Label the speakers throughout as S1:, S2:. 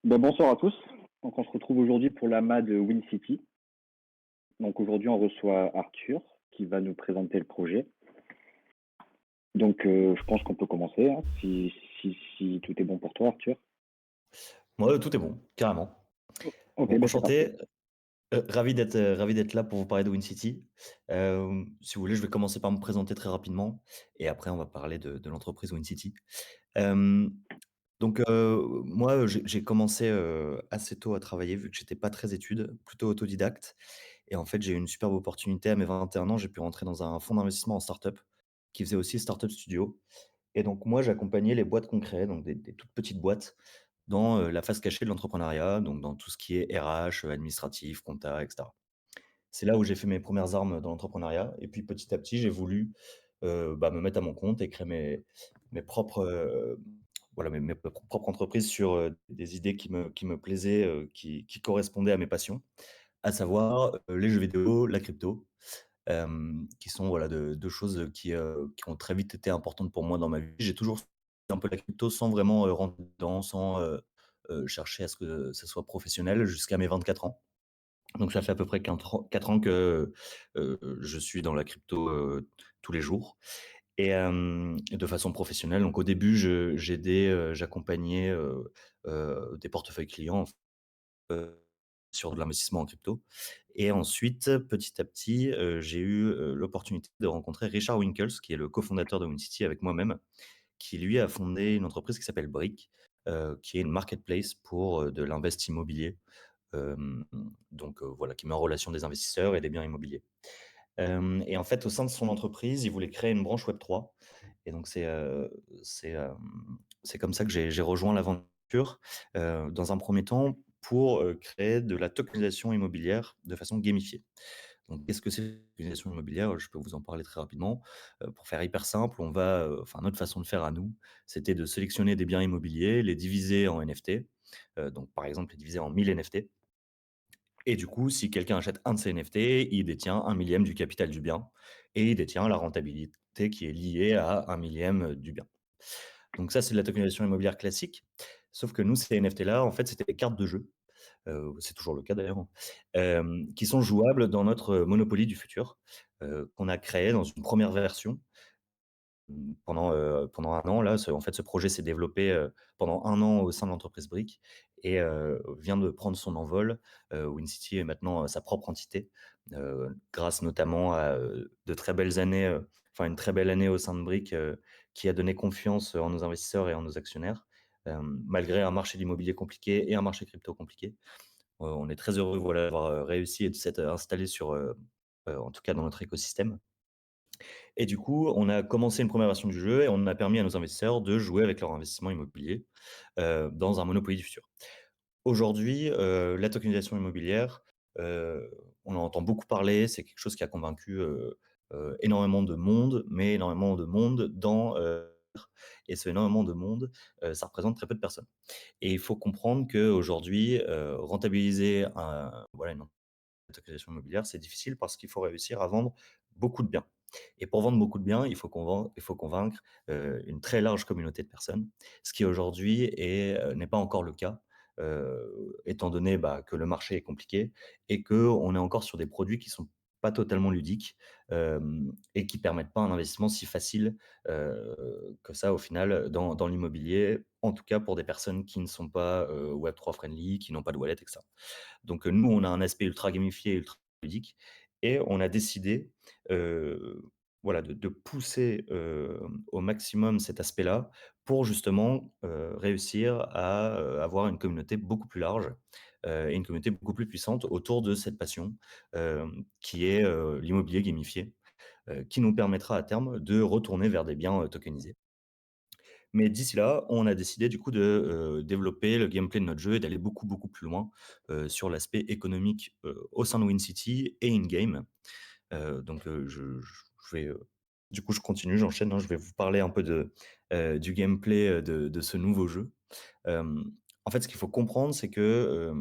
S1: Bonsoir à tous. Donc, on se retrouve aujourd'hui pour l'AMA de Win City. Donc aujourd'hui, on reçoit Arthur qui va nous présenter le projet. Donc je pense qu'on peut commencer, hein, si tout est bon pour toi, Arthur.
S2: Moi, tout est bon, carrément.
S1: Ok,
S2: Bon,
S1: ben c'est parti.
S2: enchanté, ravi d'être là pour vous parler de Win City. Si vous voulez, je vais commencer par me présenter très rapidement et après on va parler de l'entreprise Win City. Hem, moi, j'ai commencé, assez tôt à travailler vu que j'étais pas très études, plutôt autodidacte et en fait, j'ai eu une superbe opportunité à mes 21 ans, j'ai pu rentrer dans un fonds d'investissement en start-up qui faisait aussi start-up studio et donc moi, j'accompagnais les boîtes qu'on créait, donc des toutes petites boîtes dans, la face cachée de l'entrepreneuriat, donc dans tout ce qui est RH, administratif, compta et cetera. C'est là où j'ai fait mes premières armes dans l'entrepreneuriat et puis petit à petit, j'ai voulu, me mettre à mon compte et créer mes propres, voilà, mes propres entreprises sur, des idées qui me plaisaient, qui correspondaient à mes passions, à savoir, les jeux vidéo, la crypto, qui sont voilà de 2 choses qui ont très vite été importantes pour moi dans ma vie. J'ai toujours fait un peu la crypto sans vraiment, rentrer dedans, sans, chercher à ce que ça soit professionnel jusqu'à mes 24 ans. Donc ça fait à peu près 4 ans que, je suis dans la crypto, tous les jours et de façon professionnelle. Donc au début, j'accompagnais, des portefeuilles clients, heu, sur de l'investissement en crypto et ensuite, petit à petit, j'ai eu, l'opportunité de rencontrer Richard Winkles, qui est le cofondateur de WinCity avec moi-même, qui lui a fondé une entreprise qui s'appelle Brick, qui est une marketplace pour, de l'invest immobilier. Hem, voilà, qui met en relation des investisseurs et des biens immobiliers. Et en fait, au sein de son entreprise, il voulait créer une branche Web3 et donc c'est comme ça que j'ai rejoint l'aventure, dans un premier temps pour, créer de la tokenisation immobilière de façon gamifiée. Donc qu'est-ce que c'est la tokenisation immobilière? Je peux vous en parler très rapidement. Pour faire hyper simple, notre façon de faire à nous, c'était de sélectionner des biens immobiliers, les diviser en NFT, donc par exemple les diviser en 1000 NFT et du coup, si quelqu'un achète un de ces NFT, il détient un millième du capital du bien et il détient la rentabilité qui est liée à un millième du bien. Donc ça, c'est de la tokenisation immobilière classique. Sauf que nous, ces NFT-là, en fait, c'était des cartes de jeu, c'est toujours le cas d'ailleurs, hein, qui sont jouables dans notre Monopoly du futur, qu'on a créé dans une première version pendant un an là, ce projet s'est développé, pendant un an au sein de l'entreprise Brick et vient de prendre son envol. WinCity est maintenant, sa propre entité, grâce notamment à, de très belles années, une très belle année au sein de Brick, qui a donné confiance en nos investisseurs et en nos actionnaires. Malgré un marché de l'immobilier compliqué et un marché crypto compliqué. On est très heureux, voilà, d'avoir, réussi et de s'être installés sur, en tout cas dans notre écosystème. Et du coup, on a commencé une première version du jeu et on a permis à nos investisseurs de jouer avec leur investissement immobilier, dans un Monopoly du futur. Aujourd'hui, la tokenisation immobilière, on en entend beaucoup parler, c'est quelque chose qui a convaincu, énormément de monde, mais énormément de monde et ce énormément de monde, ça représente très peu de personnes. Et il faut comprendre qu'aujourd'hui, rentabiliser une tokenisation immobilière, c'est difficile parce qu'il faut réussir à vendre beaucoup de biens. Et pour vendre beaucoup de biens, il faut convaincre, une très large communauté de personnes, ce qui aujourd'hui n'est pas encore le cas, étant donné, que le marché est compliqué et qu'on est encore sur des produits qui sont pas totalement ludiques, et qui permettent pas un investissement si facile, que ça au final dans l'immobilier, en tout cas pour des personnes qui ne sont pas, Web3 friendly, qui n'ont pas de wallet et cetera. Donc, nous, on a un aspect ultra gamifié, ultra ludique et on a décidé, heu, voilà, de pousser, au maximum cet aspect-là pour justement, réussir à, avoir une communauté beaucoup plus large, et une communauté beaucoup plus puissante autour de cette passion, qui est, l'immobilier gamifié, qui nous permettra à terme de retourner vers des biens, tokenisés. Mais d'ici là, on a décidé du coup de, développer le gameplay de notre jeu et d'aller beaucoup, beaucoup plus loin, sur l'aspect économique, au sein de WinCity et in-game. Je vais, du coup, je continue, j'enchaîne, hein. Je vais vous parler un peu du gameplay, de ce nouveau jeu. Hem, En fait, ce qu'il faut comprendre, c'est que,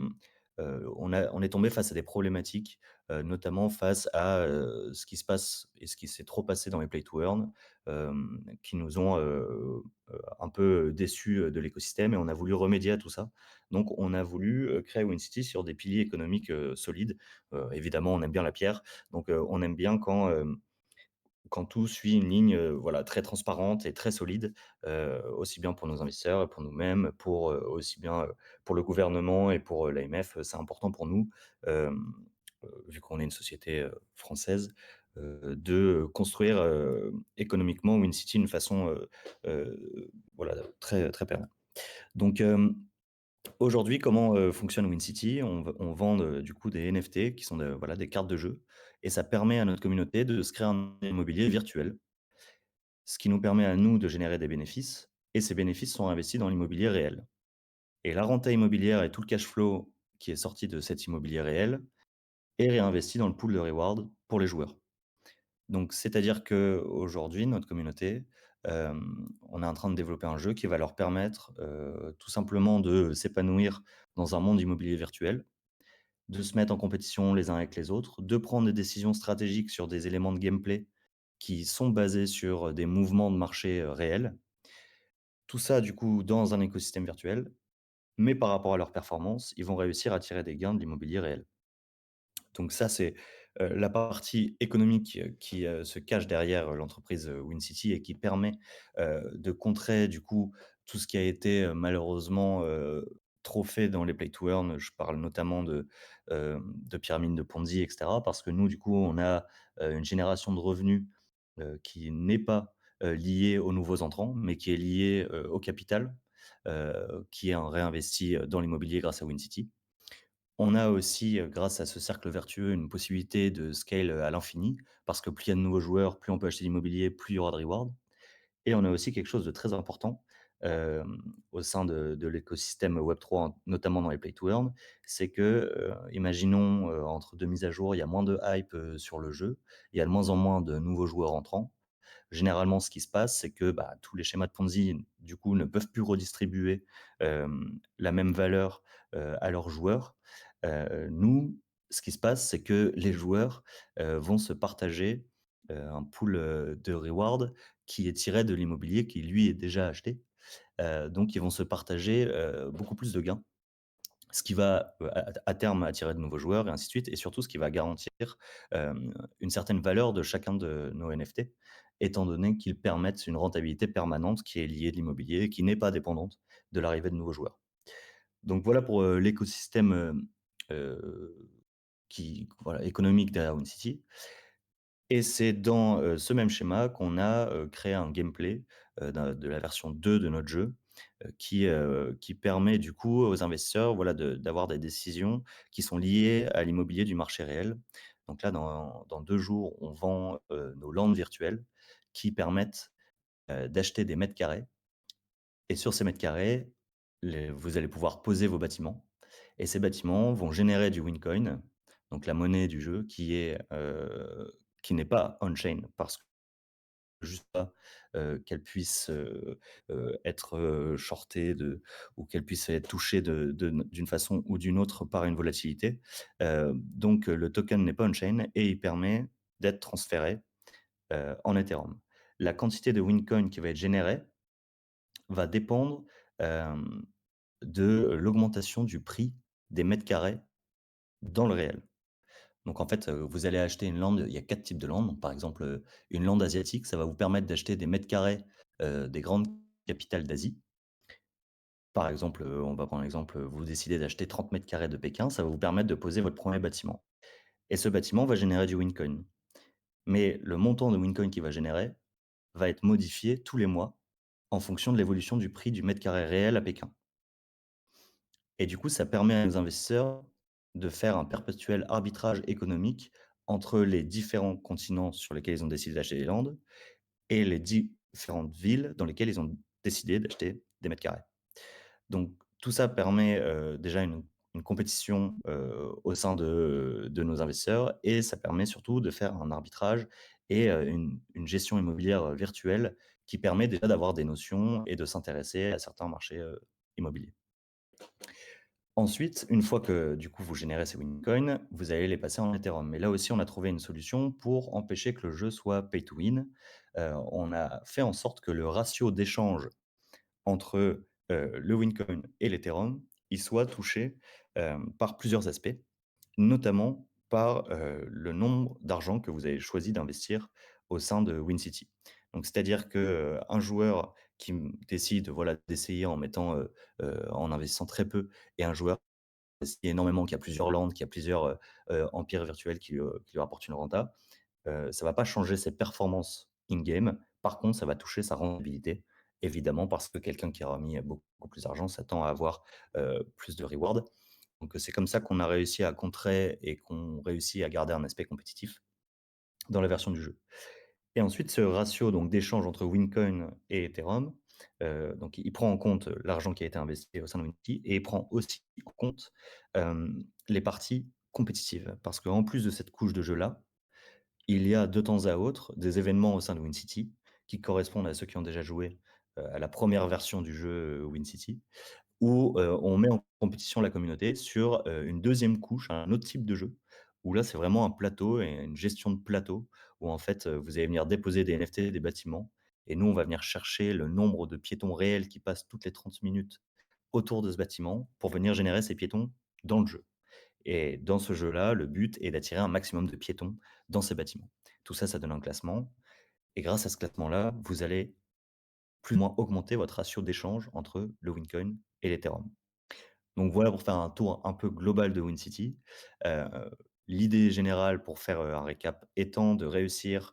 S2: on est tombé face à des problématiques, notamment face à, ce qui se passe et ce qui s'est trop passé dans les play to earn, qui nous ont, un peu déçus, de l'écosystème et on a voulu remédier à tout ça. Donc on a voulu, créer WinCity sur des piliers économiques, solides. Évidemment, on aime bien la pierre, donc on aime bien quand tout suit une ligne, voilà, très transparente et très solide, aussi bien pour nos investisseurs, pour nous-mêmes, pour, aussi bien, pour le gouvernement et pour, l'AMF. C'est important pour nous, vu qu'on est une société, française, de construire, économiquement WinCity d'une façon, voilà, très, très pérenne. Donc, aujourd'hui, comment, fonctionne WinCity? On vend, du coup des NFT qui sont voilà, des cartes de jeu et ça permet à notre communauté de se créer un immobilier virtuel, ce qui nous permet à nous de générer des bénéfices et ces bénéfices sont investis dans l'immobilier réel et la renta immobilière et tout le cash flow qui est sorti de cet immobilier réel est réinvesti dans le pool de reward pour les joueurs. Donc c'est-à-dire qu'aujourd'hui, notre communauté, on est en train de développer un jeu qui va leur permettre, tout simplement de s'épanouir dans un monde immobilier virtuel, de se mettre en compétition les uns avec les autres, de prendre des décisions stratégiques sur des éléments de gameplay qui sont basés sur des mouvements de marché, réels. Tout ça, du coup, dans un écosystème virtuel, mais par rapport à leur performance, ils vont réussir à tirer des gains de l'immobilier réel. Donc ça, c'est, la partie économique, qui, se cache derrière, l'entreprise, WinCity et qui permet, de contrer du coup tout ce qui a été, malheureusement, trop fait dans les play to earn. Je parle notamment de pyramides de Ponzi et cetera. Parce que nous, du coup, on a, une génération de revenus, qui n'est pas, liée aux nouveaux entrants, mais qui est liée, au capital, qui est réinvesti, dans l'immobilier grâce à WinCity. On a aussi, grâce à ce cercle vertueux, une possibilité de scale, à l'infini, parce que plus il y a de nouveaux joueurs, plus on peut acheter d'immobilier, plus il y aura de reward et on a aussi quelque chose de très important, au sein de l'écosystème Web3, notamment dans les play to earn, c'est que, imaginons, entre 2 mises à jour, il y a moins de hype, sur le jeu, il y a de moins en moins de nouveaux joueurs entrants. Généralement, ce qui se passe, c'est que, bah, tous les schémas de Ponzi, du coup, ne peuvent plus redistribuer, la même valeur, à leurs joueurs. Nous, ce qui se passe, c'est que les joueurs, vont se partager, un pool, de reward qui est tiré de l'immobilier qui, lui, est déjà acheté. Donc ils vont se partager, beaucoup plus de gains. Ce qui va, à terme attirer de nouveaux joueurs et ainsi de suite et surtout ce qui va garantir, une certaine valeur de chacun de nos NFT, étant donné qu'ils permettent une rentabilité permanente qui est liée de l'immobilier et qui n'est pas dépendante de l'arrivée de nouveaux joueurs. Donc voilà pour, l'écosystème, qui voilà économique derrière WinCity. Et c'est dans, ce même schéma qu'on a, créé un gameplay, de la version 2 de notre jeu, qui permet du coup aux investisseurs, voilà, d'avoir des décisions qui sont liées à l'immobilier du marché réel. Donc là, dans 2 jours, on vend, nos landes virtuelles qui permettent, d'acheter des mètres carrés et sur ces mètres carrés, vous allez pouvoir poser vos bâtiments et ces bâtiments vont générer du Wincoin, donc la monnaie du jeu qui n'est pas on-chain parce que juste pas, qu'elle puisse, être, shortée ou qu'elle puisse être touchée d'une façon ou d'une autre par une volatilité. Donc le token n'est pas on-chain et il permet d'être transféré, en Ethereum. La quantité de Wincoin qui va être générée va dépendre, hem, de l'augmentation du prix des mètres carrés dans le réel. Donc en fait, vous allez acheter une lande, il y a 4 types de landes. Donc par exemple, une lande asiatique, ça va vous permettre d'acheter des mètres carrés, des grandes capitales d'Asie. Par exemple, on va prendre l'exemple, vous décidez d'acheter 30 mètres carrés de Pékin, ça va vous permettre de poser votre premier bâtiment et ce bâtiment va générer du Wincoin. Mais le montant de Wincoin qu'il va générer va être modifié tous les mois en fonction de l'évolution du prix du mètre carré réel à Pékin. Et du coup, ça permet à nos investisseurs de faire un perpétuel arbitrage économique entre les différents continents sur lesquels ils ont décidé d'acheter des landes et les différentes villes dans lesquelles ils ont décidé d'acheter des mètres carrés. Donc tout ça permet, déjà une compétition, au sein de nos investisseurs et ça permet surtout de faire un arbitrage et une gestion immobilière, virtuelle qui permet déjà d'avoir des notions et de s'intéresser à certains marchés, immobiliers. Ensuite, une fois que du coup vous générez ces Wincoins, vous allez les passer en Ethereum. Mais là aussi, on a trouvé une solution pour empêcher que le jeu soit pay to win. On a fait en sorte que le ratio d'échange entre, le Wincoin et l'Ethereum, il soit touché, par plusieurs aspects, notamment par, le nombre d'argent que vous avez choisi d'investir au sein de WinCity. Donc c'est-à-dire que, un joueur qui décide, voilà, d'essayer en mettant, en investissant très peu et un joueur qui investit énormément, qui a plusieurs landes, qui a plusieurs, empires virtuels qui lui rapportent une renta, ça va pas changer ses performances in-game. Par contre, ça va toucher sa rentabilité, évidemment, parce que quelqu'un qui aura mis beaucoup plus d'argent s'attend à avoir, plus de reward. Donc, c'est comme ça qu'on a réussi à contrer et qu'on réussit à garder un aspect compétitif dans la version du jeu. Et ensuite, ce ratio donc d'échange entre Wincoin et Ethereum, donc il prend en compte l'argent qui a été investi au sein de Winity et il prend aussi en compte, les parties compétitives. Parce qu'en plus de cette couche de jeu-là, il y a de temps à autre des événements au sein de WinCity qui correspondent à ceux qui ont déjà joué, à la première version du jeu, WinCity, où, on met en compétition la communauté sur, une deuxième couche, un autre type de jeu, où là, c'est vraiment un plateau et une gestion de plateau où en fait, vous allez venir déposer des NFT, des bâtiments et nous, on va venir chercher le nombre de piétons réels qui passent toutes les 30 minutes autour de ce bâtiment pour venir générer ces piétons dans le jeu. Et dans ce jeu-là, le but est d'attirer un maximum de piétons dans ces bâtiments. Tout ça, ça donne un classement et grâce à ce classement-là, vous allez plus ou moins augmenter votre ratio d'échange entre le Wincoin et l'Ethereum. Donc voilà pour faire un tour un peu global de WinCity. Heu, L'idée générale pour faire, un récap étant de réussir,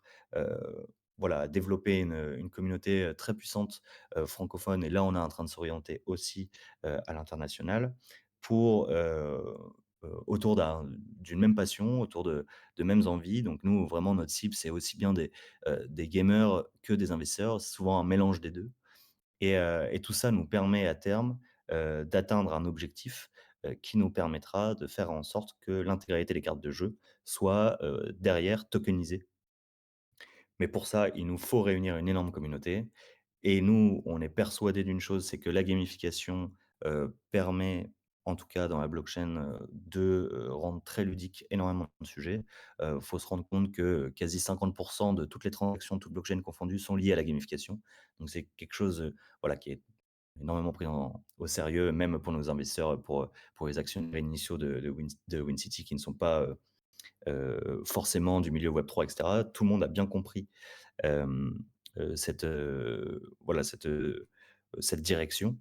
S2: voilà, à développer une communauté, très puissante, francophone et là, on est en train de s'orienter aussi, à l'international pour, autour d'une même passion, autour de mêmes envies. Donc nous, vraiment, notre cible, c'est aussi bien des gamers que des investisseurs. C'est souvent un mélange des 2. Et tout ça nous permet à terme, d'atteindre un objectif, qui nous permettra de faire en sorte que l'intégralité des cartes de jeu soit, derrière tokenisée. Mais pour ça, il nous faut réunir une énorme communauté et nous, on est persuadés d'une chose, c'est que la gamification, permet, en tout cas dans la blockchain, de, rendre très ludique énormément de sujets. Faut se rendre compte que quasi 50 de toutes les transactions, toutes blockchains confondues, sont liées à la gamification. Donc c'est quelque chose, voilà, qui est énormément pris au sérieux, même pour nos investisseurs, pour les actionnaires initiaux de WinCity qui ne sont pas, forcément du milieu Web3 et cetera. Tout le monde a bien compris hem, cette, voilà, cette direction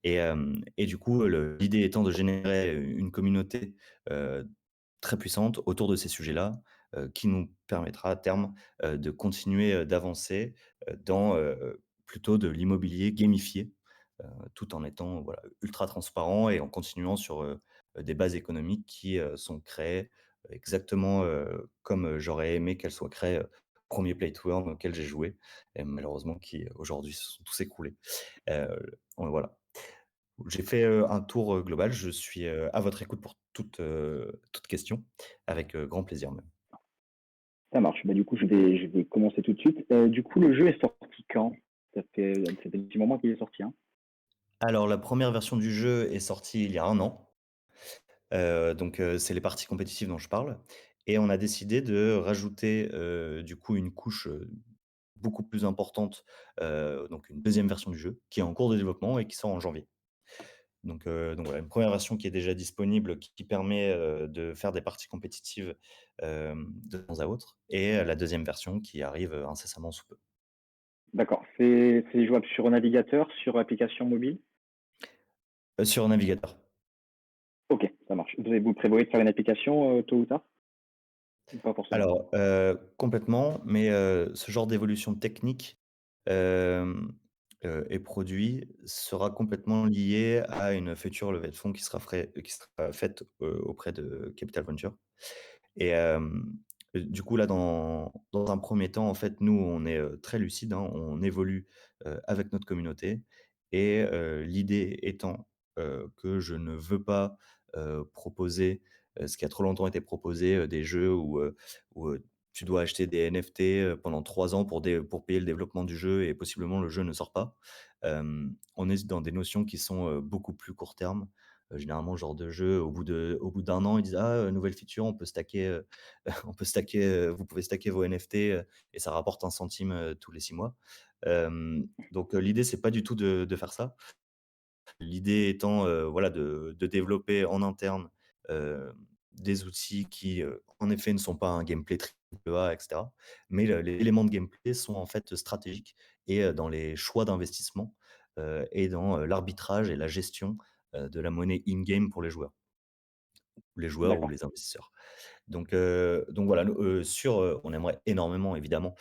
S2: et du coup, l'idée étant de générer une communauté, heu, très puissante autour de ces sujets-là, qui nous permettra à terme, de continuer, d'avancer, dans, plutôt de l'immobilier gamifié, tout en étant, voilà, ultra transparent et en continuant sur, des bases économiques qui, sont créées exactement, comme, j'aurais aimé qu'elles soient créées, 1er Play to Earn auquel j'ai joué et malheureusement qui, aujourd'hui se sont tous écroulés. Donc voilà. J'ai fait, un tour, global. Je suis, à votre écoute pour toute question, avec, grand plaisir même.
S1: Ça marche. Bah, du coup, je vais commencer tout de suite. Du coup, le jeu est sorti quand? Ça fait un petit moment qu'il est sorti, hein?
S2: Alors la première version du jeu est sortie il y a 1 an, donc c'est les parties compétitives dont je parle et on a décidé de rajouter, du coup une couche, beaucoup plus importante, donc une deuxième version du jeu qui est en cours de développement et qui sort en janvier. Donc voilà, une première version qui est déjà disponible, qui permet, de faire des parties compétitives, de temps à autre et la deuxième version qui arrive, incessamment sous peu.
S1: D'accord. C'est jouable sur navigateur, sur application mobile?
S2: Sur navigateur.
S1: OK, ça marche. Vous prévoyez de faire une application, tôt ou tard? Ou pas forcément?
S2: Alors, complètement, mais ce genre d'évolution technique, hem, et produit sera complètement lié à une future levée de fonds qui sera faite, auprès de Capital Venture. Et du coup, là, dans un premier temps, en fait, nous, on est, très lucide, hein, on évolue, avec notre communauté et l'idée étant, que je ne veux pas, proposer, ce qui a trop longtemps été proposé, des jeux où tu dois acheter des NFT, pendant 3 ans pour payer le développement du jeu et possiblement le jeu ne sort pas. On est dans des notions qui sont, beaucoup plus court terme, Généralement, ce genre de jeu, au bout d'1 an, ils disent: «Ah, nouvelle feature, on peut stacker, on peut stacker, vous pouvez stacker vos NFT, et ça rapporte 1 centime, tous les 6 mois». Donc l'idée, c'est pas du tout de faire ça. L'idée étant, voilà, de développer en interne, heu, des outils qui, en effet, ne sont pas un gameplay triple A et cetera. Mais les éléments de gameplay sont, en fait, stratégiques et dans les choix d'investissement, et dans, l'arbitrage et la gestion, de la monnaie in-game pour les joueurs ou
S1: D'accord.
S2: les investisseurs. Donc voilà, nous, on aimerait énormément évidemment,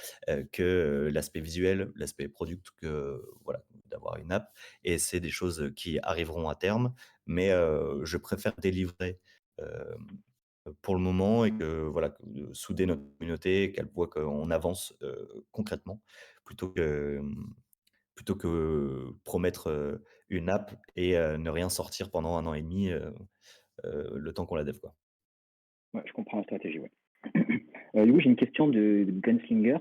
S2: que, l'aspect visuel, l'aspect product, que voilà, d'avoir une app, et c'est des choses qui arriveront à terme. Mais, je préfère délivrer, hem, pour le moment, et que voilà, souder notre communauté et qu'elle voit qu'on avance, concrètement, plutôt que, plutôt que promettre, une app et ne rien sortir pendant 1 an et demi, le temps qu'on la dev, quoi.
S1: Ouais, je comprends la stratégie, ouais. Du coup, j'ai une question de Gunslinger,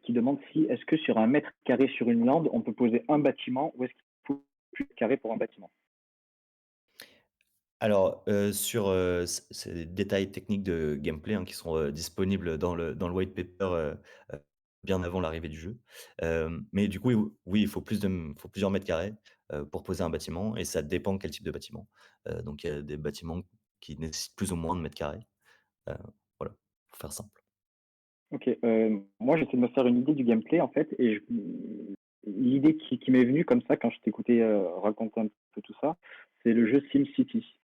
S1: qui demande si est-ce que sur 1 mètre carré sur une lande, on peut poser un bâtiment ou est-ce qu'il faut plus de carré pour un bâtiment?
S2: Alors, sur, c'est des détails techniques de gameplay, hein, qui seront, disponibles dans le white paper, bien avant l'arrivée du jeu. Mais du coup, oui, il faut plusieurs mètres carrés, pour poser un bâtiment, et ça dépend quel type de bâtiment. Donc il y a des bâtiments qui nécessitent plus ou moins de mètres carrés, heu, voilà, pour faire simple.
S1: OK, moi, j'essaie de me faire une idée du gameplay, en fait, et l'idée qui m'est venue comme ça quand je t'écoutais, raconter un peu tout ça, c'est le jeu SimCity.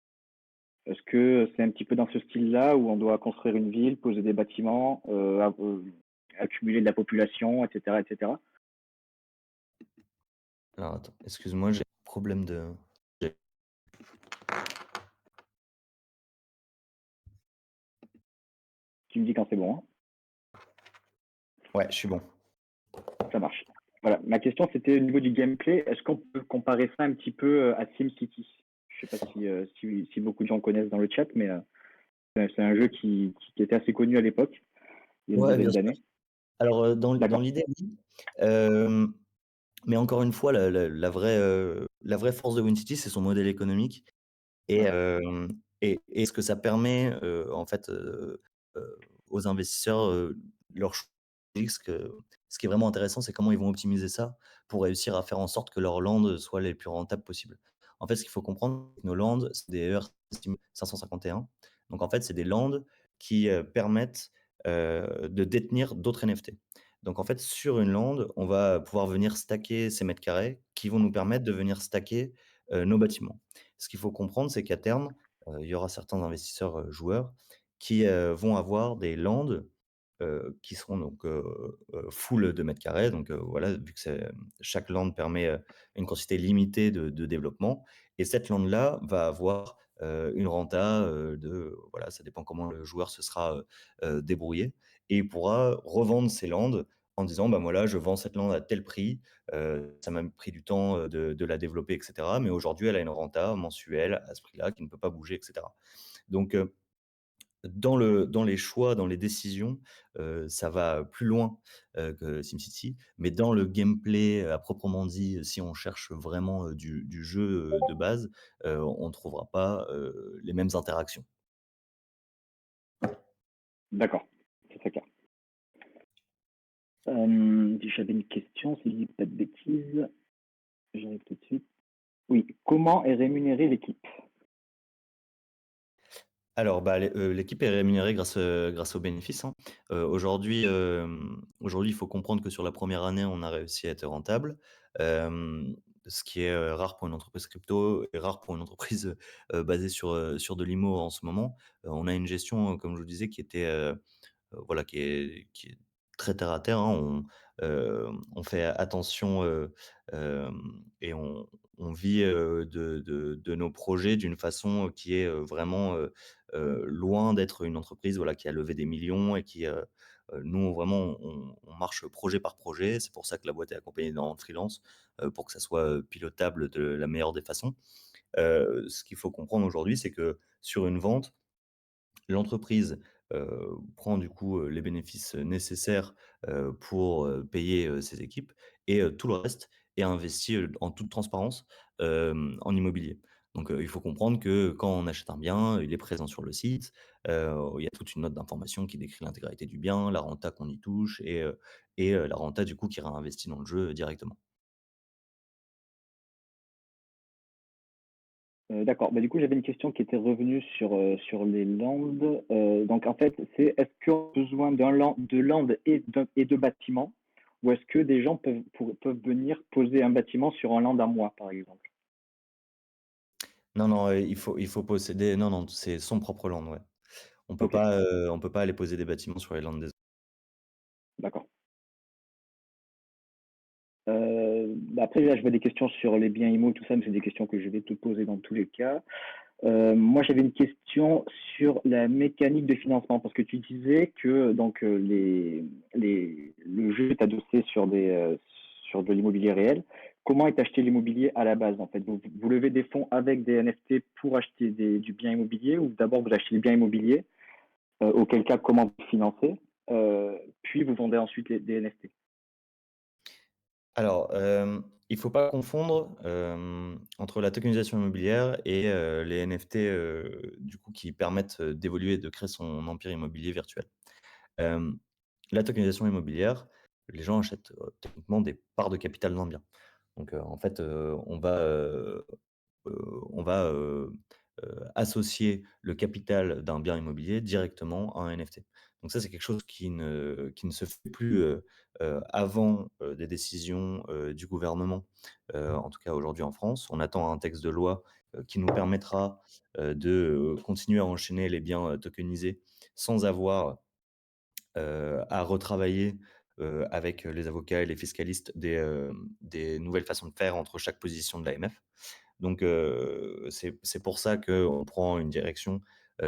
S1: Est-ce que c'est un petit peu dans ce style-là où on doit construire une ville, poser des bâtiments, accumuler de la population, et cetera, et cetera?
S2: Alors attends, excuse-moi, j'ai un problème de j'ai
S1: Tu me dis quand c'est bon, hein?
S2: ouais, je suis bon.
S1: Ça marche. Voilà, ma question, c'était au niveau du gameplay. Est-ce qu'on peut comparer ça un petit peu, à SimCity? Je sais pas si beaucoup de gens connaissent dans le chat, mais, c'est un jeu qui était assez connu à l'époque, il y a une
S2: Ouais, bien
S1: dizaine
S2: sûr.
S1: d'années.
S2: Alors, dans
S1: D'accord.
S2: l'idée, oui. Hem Mais encore une fois, la vraie force de WinCity, c'est son modèle économique, et
S1: Ouais.
S2: hem et ce que ça permet, en fait, aux investisseurs, leur choix. Ce qui est vraiment intéressant, c'est comment ils vont optimiser ça pour réussir à faire en sorte que leurs landes soient les plus rentables possibles. En fait, ce qu'il faut comprendre, c'est que nos landes, c'est des ERC 551. Donc en fait, c'est des landes qui, permettent, de détenir d'autres NFT. Donc en fait, sur une lande, on va pouvoir venir stacker ces mètres carrés qui vont nous permettre de venir stacker, nos bâtiments. Ce qu'il faut comprendre, c'est qu'à terme, il y aura certains investisseurs, joueurs qui, vont avoir des landes, qui seront donc, full de mètres carrés. Donc, voilà, vu que chaque land permet, une quantité limitée de développement, et cette land-là va avoir, une renta, voilà, ça dépend comment le joueur se sera, débrouillé, et il pourra revendre ses landes en disant: «Bah, voilà, je vends cette land à tel prix, ça m'a pris du temps, de la développer et cetera, mais aujourd'hui elle a une renta mensuelle à ce prix-là qui ne peut pas bouger» et cetera. Donc, dans les choix, dans les décisions, ça va plus loin, que SimCity, mais dans le gameplay, à proprement dit, si on cherche vraiment, du jeu, de base, on ne trouvera pas, les mêmes interactions.
S1: D'accord, c'est très clair. J'avais une question, si je dis pas de bêtises, j'arrive tout de suite. Oui, comment est rémunérée l'équipe?
S2: Alors, bah, l'équipe est rémunérée grâce aux bénéfices, hein. Aujourd'hui, il faut comprendre que sur la première année, on a réussi à être rentable, ce qui est, rare pour une entreprise crypto et rare pour une entreprise, basée sur de l'IMO en ce moment. On a une gestion, comme je vous disais, voilà, qui est très terre à terre, hein. On fait attention, et on vit, de nos projets d'une façon qui est, vraiment, loin d'être une entreprise, voilà, qui a levé des millions et qui, nous vraiment on marche projet par projet. C'est pour ça que la boîte est accompagnée d'un freelance, pour que ça soit, pilotable de la meilleure des façons. Ce qu'il faut comprendre aujourd'hui, c'est que sur une vente, l'entreprise, prend du coup, les bénéfices nécessaires, pour, payer, ses équipes, et tout le reste est investi, en toute transparence, en immobilier. Donc, il faut comprendre que quand on achète un bien, il est présent sur le site, il y a toute une note d'information qui décrit l'intégralité du bien, la renta qu'on y touche et la renta du coup qui réinvestit dans le jeu directement.
S1: D'accord. Bah, du coup, j'avais une question qui était revenue sur les landes. Donc en fait, c'est est-ce qu'on a besoin de landes et de bâtiments? Ou est-ce que des gens peuvent venir poser un bâtiment sur un land à moi, par exemple?
S2: Non, non, il faut posséder non, non, c'est son propre land, ouais.
S1: OK,
S2: On peut pas aller poser des bâtiments sur les landes des autres.
S1: d'accord. Bah, après là, je vois des questions sur les biens immo, tout ça, mais c'est des questions que je vais te poser dans tous les cas. Moi, j'avais une question sur la mécanique de financement, parce que tu disais que donc le jeu est adossé sur de l'immobilier réel. Comment est acheté l'immobilier à la base, en fait? Vous levez des fonds avec des NFT pour acheter du bien immobilier, ou d'abord vous achetez des biens immobiliers, auquel cas comment vous financez, puis vous vendez ensuite des NFT?
S2: Alors, il faut pas confondre, entre la tokenisation immobilière et les NFT, du coup qui permettent, d'évoluer et de créer son empire immobilier virtuel. Hem, la tokenisation immobilière, les gens achètent, techniquement des parts de capital d'un bien. Donc, en fait, associer le capital d'un bien immobilier directement à un NFT. Donc ça, c'est quelque chose qui ne se fait plus, avant, des décisions, du gouvernement, en tout cas aujourd'hui en France. On attend un texte de loi, qui nous permettra, de, continuer à enchaîner les biens, tokenisés sans avoir à retravailler, avec les avocats et les fiscalistes des nouvelles façons de faire entre chaque position de l'AMF. Donc c'est pour ça qu'on prend une direction,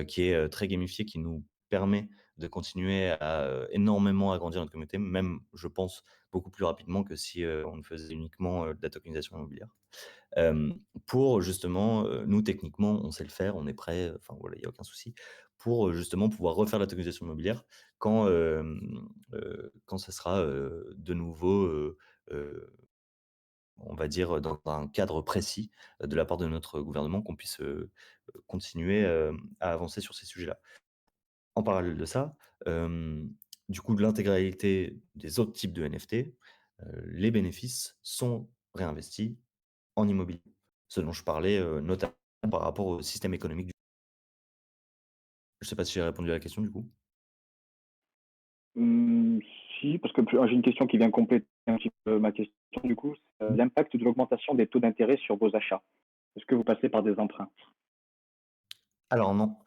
S2: qui est, très gamifiée, qui nous permet de continuer à, énormément agrandir notre communauté, même je pense beaucoup plus rapidement que si, on ne faisait uniquement, de la tokenisation immobilière. Hem, pour justement, nous techniquement, on sait le faire, on est prêt, enfin voilà, il y a aucun souci pour, justement pouvoir refaire la tokenisation immobilière quand, quand ça sera, de nouveau, heu, on va dire, dans un cadre précis, de la part de notre gouvernement qu'on puisse, continuer, à avancer sur ces sujets-là. En parallèle de ça, du coup, de l'intégralité des autres types de NFT, les bénéfices sont réinvestis en immobilier. Ce dont je parlais, notamment par rapport au système économique du je sais pas si j'ai répondu à la question du coup?
S1: Mmh, si, parce que j'ai une question qui vient compléter un petit peu ma question du coup, c'est, l'impact de l'augmentation des taux d'intérêt sur vos achats. Est-ce que vous passez par des emprunts?
S2: Alors non.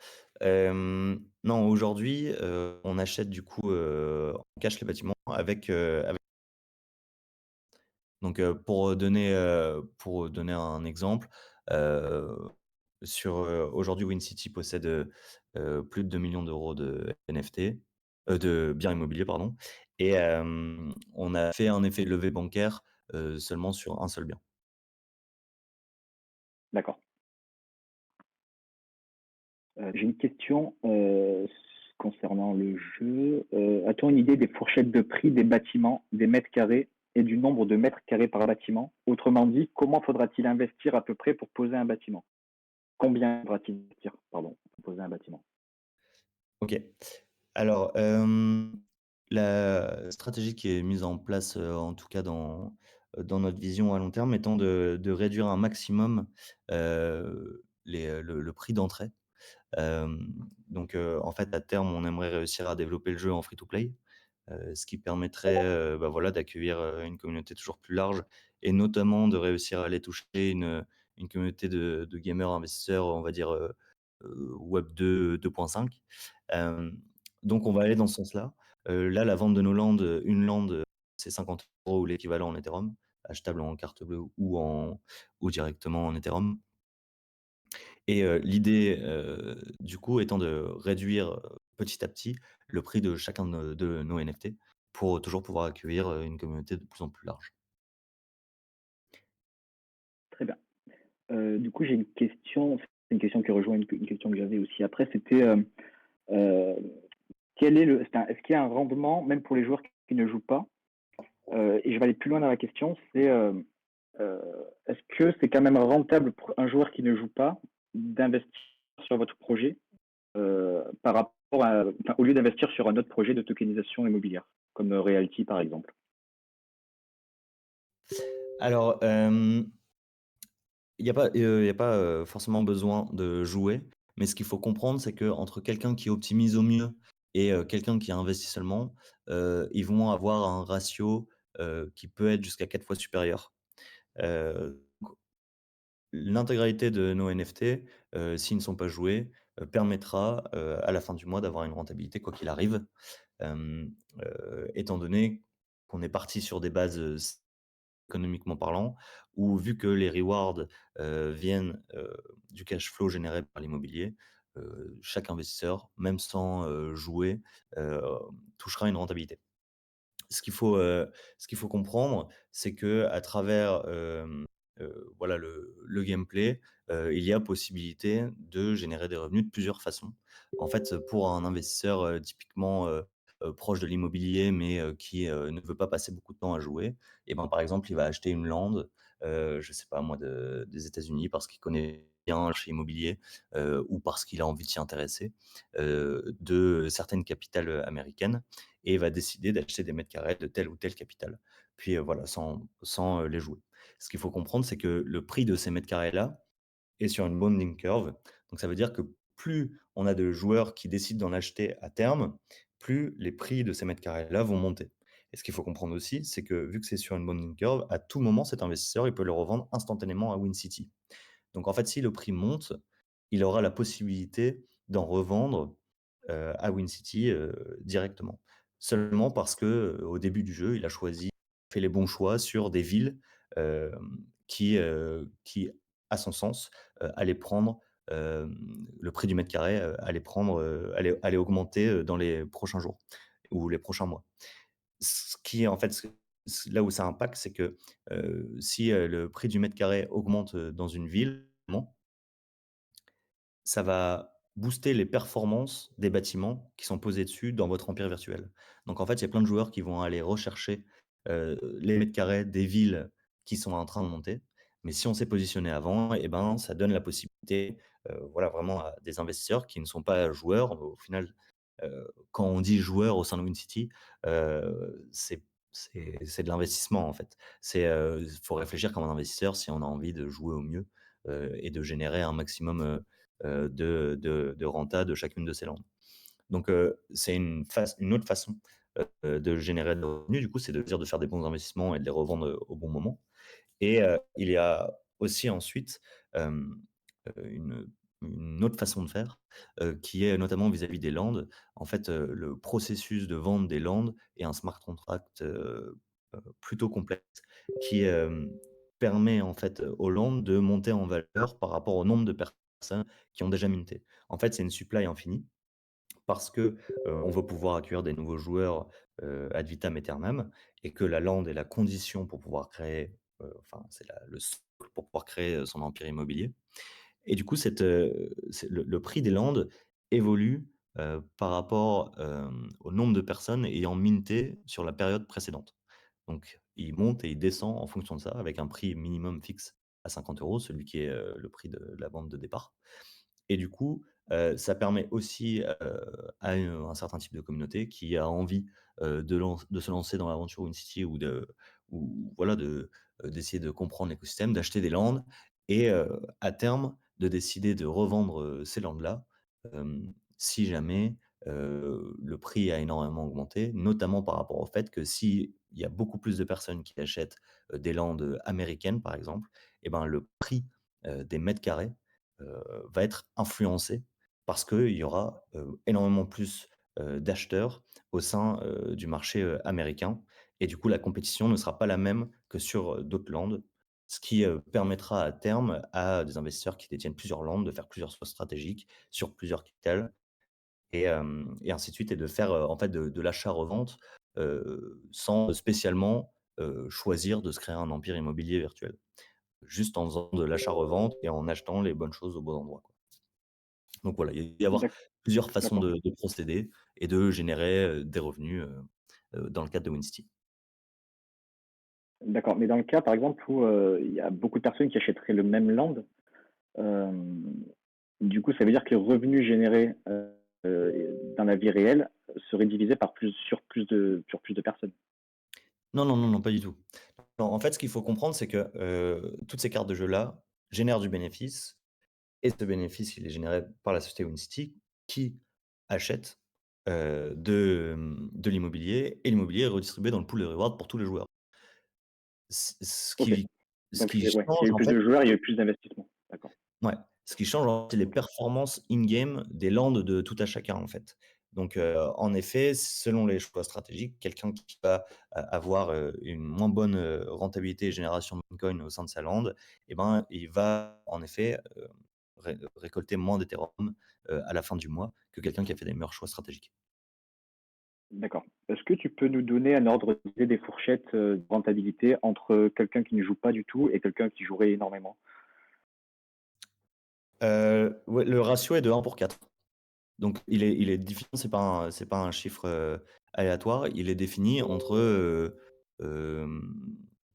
S2: Non, aujourd'hui, on achète du coup, on cache les bâtiments avec donc, pour donner un exemple, heu, aujourd'hui WinCity possède, plus de 2 millions d'euros de NFT, de biens immobiliers pardon et on a fait un effet de levée bancaire, seulement sur un seul bien.
S1: D'accord. J'ai une question, concernant le jeu. A-t-on une idée des fourchettes de prix des bâtiments, des mètres carrés et du nombre de mètres carrés par bâtiment? Autrement dit, comment faudra-t-il investir à peu près pour poser un bâtiment? Combien faudra-t-il investir, pardon, pour poser un bâtiment?
S2: OK. Alors, la stratégie qui est mise en place, en tout cas dans notre vision à long terme étant de réduire un maximum, le prix d'entrée. Donc, en fait, à terme, on aimerait réussir à développer le jeu en free to play, ce qui permettrait, bah, voilà, d'accueillir, une communauté toujours plus large et notamment de réussir à aller toucher une communauté de gamers investisseurs, on va dire, web 2.5. Hem, donc on va aller dans ce sens-là. Là, la vente de nos landes, une lande, c'est 50 € ou l'équivalent en Ethereum, achetable en carte bleue ou directement en Ethereum. Et l'idée, du coup, étant de réduire, petit à petit le prix de chacun de nos NFT pour toujours pouvoir accueillir, une communauté de plus en plus large.
S1: Très bien. Du coup, j'ai une question, c'est une question qui rejoint une question que j'avais aussi après, c'était, heu, quel est le enfin, est-ce qu'il y a un rendement, même pour les joueurs qui ne jouent pas? Et je vais aller plus loin dans la question, c'est, Est-ce que c'est quand même rentable pour un joueur qui ne joue pas d'investir sur votre projet, par rapport à enfin, au lieu d'investir sur un autre projet de tokenisation immobilière, comme, Realty par exemple?
S2: Alors, il y a pas, forcément besoin de jouer, mais ce qu'il faut comprendre, c'est que entre quelqu'un qui optimise au mieux et quelqu'un qui investit seulement, ils vont avoir un ratio, qui peut être jusqu'à 4 fois supérieur. Donc l'intégralité de nos NFT, s'ils ne sont pas joués, permettra, à la fin du mois d'avoir une rentabilité quoi qu'il arrive. Hem, Étant donné qu'on est parti sur des bases, économiquement parlant, où vu que les rewards, viennent, du cash flow généré par l'immobilier, chaque investisseur, même sans, jouer, heu, touchera une rentabilité. Ce qu'il faut, ce qu'il faut comprendre, c'est qu'à travers, voilà le gameplay, il y a possibilité de générer des revenus de plusieurs façons. En fait, pour un investisseur, typiquement, proche de l'immobilier, mais qui, ne veut pas passer beaucoup de temps à jouer, et ben, par exemple, il va acheter une land, je sais pas moi, des États-Unis parce qu'il connaît bien le marché immobilier, ou parce qu'il a envie de s'y intéresser, de certaines capitales, américaines, et va décider d'acheter des mètres carrés de telle ou telle capitale. Puis, voilà, sans, les jouer. Ce qu'il faut comprendre, c'est que le prix de ces mètres carrés-là est sur une bonding curve. Donc ça veut dire que plus on a de joueurs qui décident d'en acheter à terme, plus les prix de ces mètres carrés-là vont monter. Et ce qu'il faut comprendre aussi, c'est que vu que c'est sur une bonding curve, à tout moment, cet investisseur, il peut le revendre instantanément à WinCity. Donc en fait, si le prix monte, il aura la possibilité d'en revendre, à WinCity, directement. Seulement parce que, au début du jeu, il a choisi, fait les bons choix sur des villes, qui, à son sens, allaient prendre, le prix du mètre carré, allait prendre, allait augmenter, dans les prochains jours ou les prochains mois. Ce qui est en fait, là où ça impacte, c'est que, si, le prix du mètre carré augmente, dans une ville, ça va booster les performances des bâtiments qui sont posés dessus dans votre empire virtuel. Donc en fait, il y a plein de joueurs qui vont aller rechercher, les mètres carrés des villes qui sont en train de monter. Mais si on s'est positionné avant, et ben, ça donne la possibilité, voilà, vraiment à des investisseurs qui ne sont pas joueurs. Au final, quand on dit joueur au sein de WinCity, c'est de l'investissement en fait. Faut réfléchir comme un investisseur si on a envie de jouer au mieux, et de générer un maximum, de renta de chacune de ces landes. Donc, c'est une autre façon, de générer de revenus, du coup, c'est de dire de faire des bons investissements et de les revendre, au bon moment. Et il y a aussi ensuite, hem, une autre façon de faire, qui est notamment vis-à-vis des landes. En fait, le processus de vente des landes est un smart contract, plutôt complexe qui, permet en fait, aux landes de monter en valeur par rapport au nombre de personnes qui ont déjà minté. En fait, c'est une supply infinie parce que, on veut pouvoir accueillir des nouveaux joueurs, ad vitam aeternam, et que la land est la condition pour pouvoir créer, enfin, c'est le socle pour pouvoir créer, son empire immobilier. Et du coup, c'est le prix des landes évolue, par rapport, au nombre de personnes ayant minté sur la période précédente. Donc il monte et il descend en fonction de ça, avec un prix minimum fixe à 50 €, celui qui est, le prix de la vente de départ. Et du coup, ça permet aussi, à un certain type de communauté qui a envie, de se lancer dans l'aventure WinCity, ou voilà, d'essayer de comprendre l'écosystème, d'acheter des lands, et à terme, de décider de revendre, ces lands-là, si jamais, le prix a énormément augmenté. Notamment par rapport au fait que s'il y a beaucoup plus de personnes qui achètent, des lands, américaines, par exemple, et ben, le prix, des mètres carrés, va être influencé parce qu'il y aura, énormément plus, d'acheteurs au sein, du marché, américain, et du coup la compétition ne sera pas la même que sur, d'autres landes. Ce qui, permettra à terme à des investisseurs qui détiennent plusieurs landes de faire plusieurs choix stratégiques sur plusieurs capitales, et ainsi de suite, et de faire, en fait de l'achat-revente, sans spécialement, choisir de se créer un empire immobilier virtuel. Juste en faisant de l'achat-revente et en achetant les bonnes choses au bon endroit, quoi. Donc voilà, il va y avoir
S1: D'ac
S2: plusieurs façons
S1: d'accord.
S2: de procéder et de générer, des revenus, dans le cadre de WinCity.
S1: D'accord, mais dans le cas, par exemple, où, il y a beaucoup de personnes qui achèteraient le même land, hem, du coup, ça veut dire que les revenus générés, dans la vie réelle seraient divisés par sur plus de personnes?
S2: Non, non, non, non, pas du tout. Non, en fait, ce qu'il faut comprendre, c'est que, toutes ces cartes de jeu-là génèrent du bénéfice et ce bénéfice, il est généré par la société WinCity qui achète, de l'immobilier et l'immobilier est redistribué dans le pool de rewards pour tous les joueurs. Ce ce
S1: OK,
S2: qui ce
S1: donc
S2: qui
S1: c'est ouais, s'il y
S2: change
S1: a eu
S2: en
S1: plus
S2: fait
S1: de joueurs, il y a eu plus d'investissement. D'accord.
S2: ouais, ce qui change en fait, c'est les performances in-game des landes de tout à chacun, en fait. Donc, en effet, selon les choix stratégiques, quelqu'un qui va avoir, une moins bonne, rentabilité et génération de Bitcoin au sein de sa land et ben, il va en effet, récolter moins d'Ethereum, à la fin du mois que quelqu'un qui a fait des meilleurs choix stratégiques.
S1: D'accord. Est-ce que tu peux nous donner un ordre d'idée des fourchettes, de rentabilité entre quelqu'un qui ne joue pas du tout et quelqu'un qui jouerait énormément?
S2: Ouais, le ratio est de 1 pour 4. Donc il est défini, c'est pas un chiffre, aléatoire. Il est défini entre,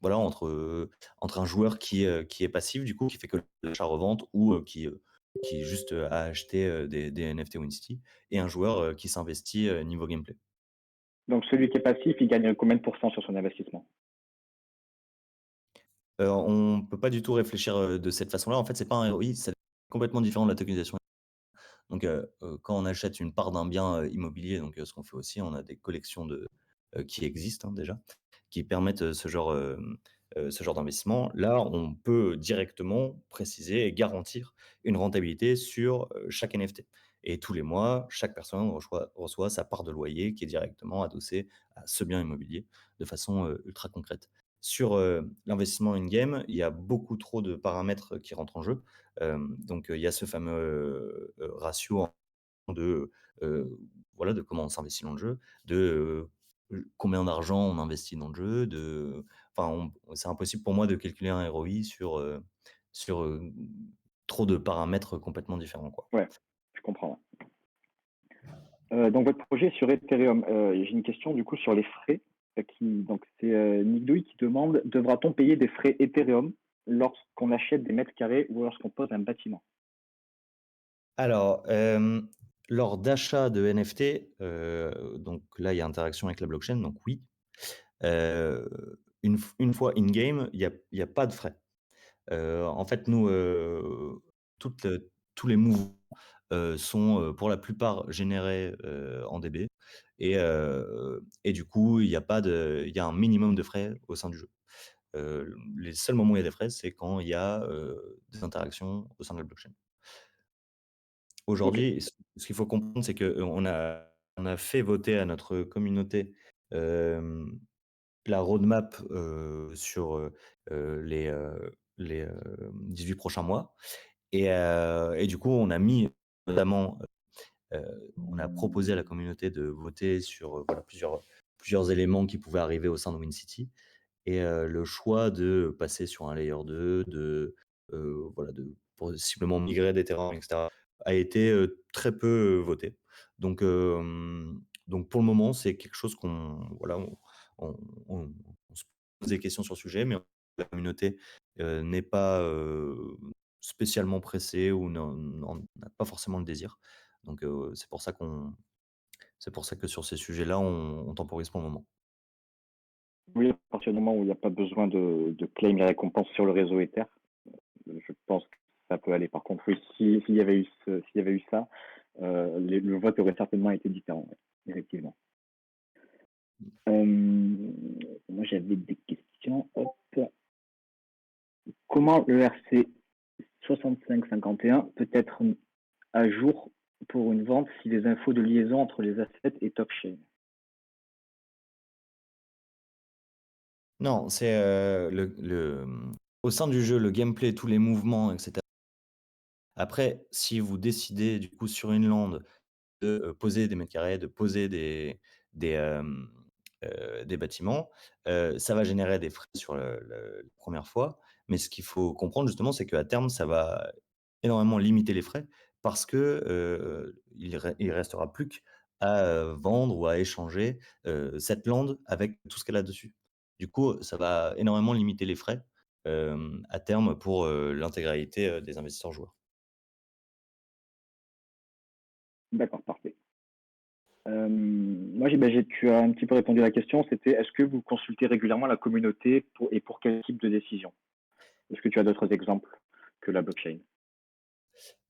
S2: voilà, entre un joueur qui est passif du coup, qui fait que l'achat-revente ou, qui juste, a acheté, des NFT WinCity et un joueur, qui s'investit, niveau gameplay.
S1: Donc celui qui est passif, il gagne combien de pourcents sur son investissement?
S2: On peut pas du tout réfléchir, de cette façon-là. En fait, c'est pas un ROI, c'est complètement différent de la tokenisation. Donc, quand on achète une part d'un bien, immobilier, donc, ce qu'on fait aussi, on a des collections qui existent, hein, déjà, qui permettent, ce genre d'investissement. Là, on peut directement préciser et garantir une rentabilité sur, chaque NFT et tous les mois, chaque personne reçoit sa part de loyer qui est directement adossée à ce bien immobilier de façon, ultra concrète. Sur, l'investissement in game, il y a beaucoup trop de paramètres qui rentrent en jeu. Donc, il y a ce fameux, ratio de, heu, voilà, de comment on s'investit dans le jeu, de, combien d'argent on investit dans le jeu, enfin, c'est impossible pour moi de calculer un ROI sur, trop de paramètres complètement différents, quoi.
S1: Ouais, je comprends, ouais. Donc votre projet est sur Ethereum. J'ai une question du coup sur les frais, donc c'est, Nick Douy qui demande: «Devra-t-on payer des frais Ethereum lorsqu'on achète des mètres carrés ou lorsqu'on pose un bâtiment?»
S2: Alors, lors d'achat de NFT, donc là, il y a interaction avec la blockchain, donc oui. Une fois in game, il y a pas de frais. En fait, nous, tous les mouvements, sont, pour la plupart générés, en DB et du coup, il y a un minimum de frais au sein du jeu. Les seuls moments où il y a des frais, c'est quand il y a, des interactions au sein de la blockchain.
S1: OK,
S2: Aujourd'hui, ce qu'il faut comprendre, c'est qu'on a fait voter à notre communauté, hem, la roadmap, sur, les 18 prochains mois et du coup, on a mis notamment, on a proposé à la communauté de voter sur, voilà, plusieurs éléments qui pouvaient arriver au sein de WinCity et le choix de passer sur un layer 2, voilà, de possiblement migrer des terrains et cetera, a été, très peu, voté. Donc pour le moment, c'est quelque chose qu'on voilà, on on on se pose des questions sur le sujet, mais la communauté, n'est pas, spécialement pressée ou n'a pas forcément le désir. Donc c'est pour ça que sur ces sujets-là, on temporise pour le moment.
S1: oui, à partir du moment où il y a pas besoin de claim les récompenses sur le réseau Ether, je pense que ça peut aller. Par contre, oui, s'il y avait eu ça, le vote aurait certainement été différent, ouais, effectivement. Moi, j'avais des questions. Hop. Comment l'ERC 6551 peut être à jour pour une vente si les infos de liaison entre les assets est top chain?
S2: Non, c'est, au sein du jeu, le gameplay, tous les mouvements et cetera. Après, si vous décidez du coup sur une land de, poser des mètres carrés, de poser des, hem, des bâtiments, ça va générer des frais sur la 1re fois. Mais ce qu'il faut comprendre justement, c'est qu'à terme, ça va énormément limiter les frais parce que, il restera plus qu'à, vendre ou à échanger, cette land avec tout ce qu'elle a dessus. Du coup, ça va énormément limiter les frais, à terme pour, l'intégralité, des investisseurs joueurs.
S1: D'accord, parfait. Moi, tu as un petit peu répondu à la question, c'était est-ce que vous consultez régulièrement la communauté pour quel type de décision? Est-ce que tu as d'autres exemples que la blockchain?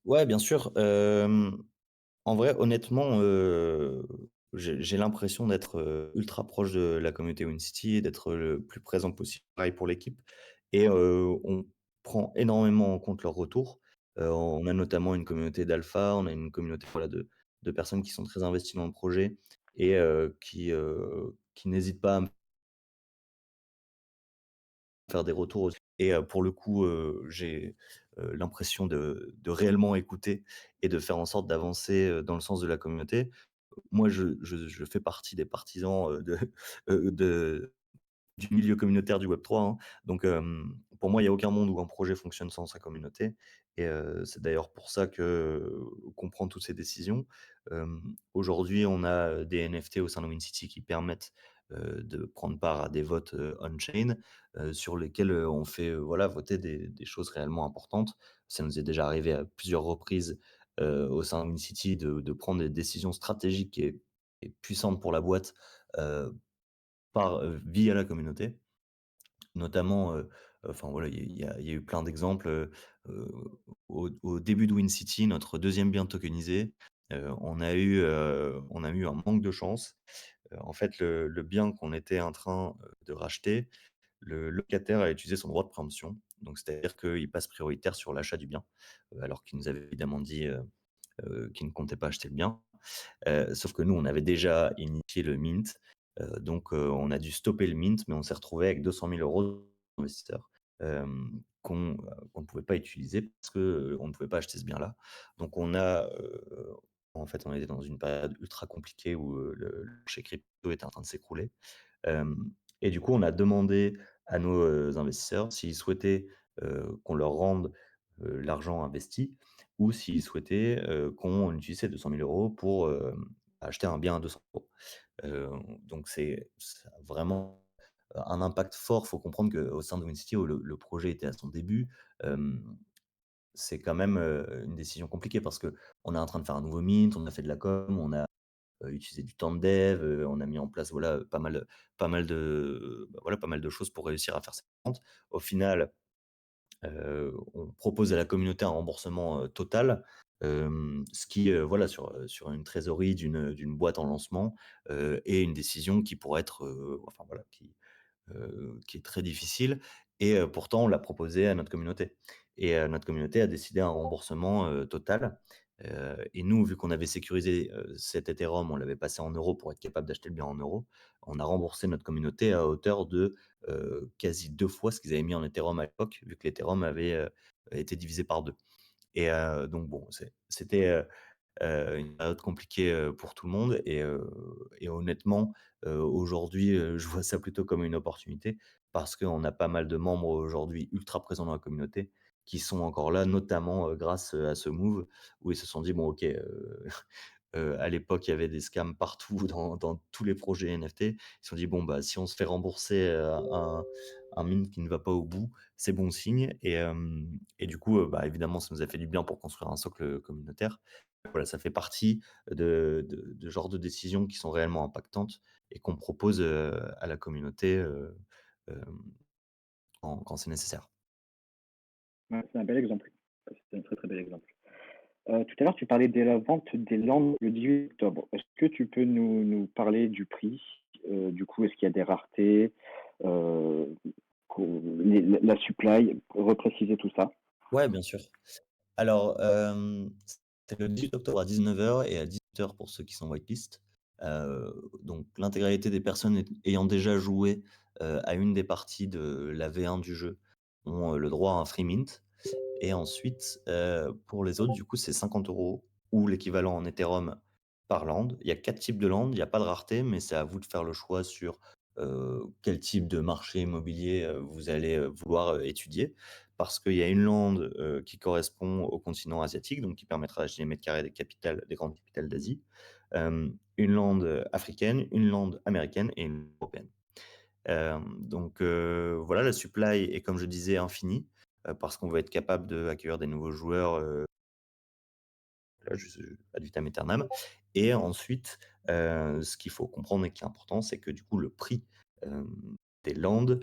S2: Ouais, bien sûr, en vrai, honnêtement, j'ai l'impression d'être, ultra proche de la communauté WinCity et d'être le plus présent possible. Pareil pour l'équipe et on prend énormément en compte leurs retours. On a notamment une communauté d'alpha, on a une communauté, voilà, de personnes qui sont très investies dans le projet et qui n'hésitent pas à me faire des retours aussi et pour le coup, j'ai, l'impression de réellement écouter et de faire en sorte d'avancer, dans le sens de la communauté. Moi, je fais partie des partisans, de du milieu communautaire du Web3, hein. Donc, pour moi, il y a aucun monde où un projet fonctionne sans sa communauté et c'est d'ailleurs pour ça qu'on prend toutes ces décisions. Aujourd'hui, on a, des NFT au sein de WinCity qui permettent, de prendre part à des votes, on-chain, sur lesquels, on fait, voilà, voter des choses réellement importantes. Ça nous est déjà arrivé à plusieurs reprises, au sein de WinCity de prendre des décisions stratégiques et puissantes pour la boîte, heu, via la communauté. Notamment, enfin voilà, il y a eu plein d'exemples, heu, au début de WinCity, notre deuxième bien tokenisé, on a eu un manque de chance. En fait, le bien qu'on était en train, de racheter, le locataire a utilisé son droit de préemption. Donc c'est-à-dire qu'il passe prioritaire sur l'achat du bien, alors qu'il nous avait évidemment dit, qu'il ne comptait pas acheter le bien. Sauf que nous, on avait déjà initié le mint, donc on a dû stopper le mint, mais on s'est retrouvé avec 200 000 € d'investisseurs, qu'on ne pouvait pas utiliser parce que, on ne pouvait pas acheter ce bien-là. Donc en fait, on était dans une période ultra compliquée où, le marché crypto était en train de s'écrouler. Hem et du coup, on a demandé à nos, investisseurs s'ils souhaitaient, qu'on leur rende, l'argent investi ou s'ils souhaitaient, qu'on utilise ces 200 000 € pour, acheter un bien à 200 €. Donc ça a vraiment un impact fort. Il faut comprendre qu'au sein de WinCity, où le projet était à son début, hem, c'est quand même, une décision compliquée parce qu'on est en train de faire un nouveau mint, on a fait de la com, on a utiliser du temps de dev, on a mis en place, voilà, pas mal de bah, voilà, pas mal de choses pour réussir à faire cette vente. Au final, on propose à la communauté un remboursement, total, ce qui, voilà, sur une trésorerie d'une boîte en lancement, est une décision qui pourrait être, enfin voilà, qui est très difficile et pourtant on l'a proposé à notre communauté et notre communauté a décidé un remboursement, total, et nous, vu qu'on avait sécurisé, cet Ethereum, on l'avait passé en euros pour être capable d'acheter le bien en euros, on a remboursé notre communauté à hauteur de, quasi 2 fois ce qu'ils avaient mis en Ethereum à l'époque, vu que l'Ethereum avait, été divisé par 2 et donc bon, c'était une période compliquée, pour tout le monde et honnêtement, aujourd'hui, je vois ça plutôt comme une opportunité parce qu'on a pas mal de membres aujourd'hui ultra présents dans la communauté qui sont encore là, notamment, grâce, à ce move où ils se sont dit: «Bon OK, à l'époque, il y avait des scams partout dans tous les projets NFT. Ils se sont dit: «Bon, bah, si on se fait rembourser, un mint qui ne va pas au bout, c'est bon signe» et du coup, bah, évidemment, ça nous a fait du bien pour construire un socle communautaire. Voilà, ça fait partie de genre de décisions qui sont réellement impactantes et qu'on propose, à la communauté, hem, quand c'est nécessaire.
S1: Ouais, c'est un bel exemple. C'est un très, très bel exemple. Tout à l'heure, tu parlais de la vente des landes le 18 octobre. Est-ce que tu peux nous parler du prix? Du coup, est-ce qu'il y a des raretés? Heu, la supply, repréciser tout ça.
S2: Ouais, bien sûr. Alors, c'était le 18 octobre à 19 h et à 18 h pour ceux qui sont whitelist. Donc l'intégralité des personnes ayant déjà joué, à une des parties de la V1 du jeu ont, le droit à un free mint. Et ensuite, pour les autres, du coup, c'est 50 € ou l'équivalent en Ethereum par land. Il y a 4 types de land, il y a pas de rareté, mais c'est à vous de faire le choix sur, quel type de marché immobilier, vous allez, vouloir, étudier. Parce qu'il y a une land, qui correspond au continent asiatique, donc qui permettra d'acheter des mètres carrés des grandes capitales d'Asie. Une land, africaine, une land américaine et une européenne. Voilà, la supply est, comme je disais, infinie, parce qu'on va être capable d'accueillir des nouveaux joueurs, là, ad vitam aeternam. Et ensuite, ce qu'il faut comprendre et qui est important, c'est que du coup, le prix des landes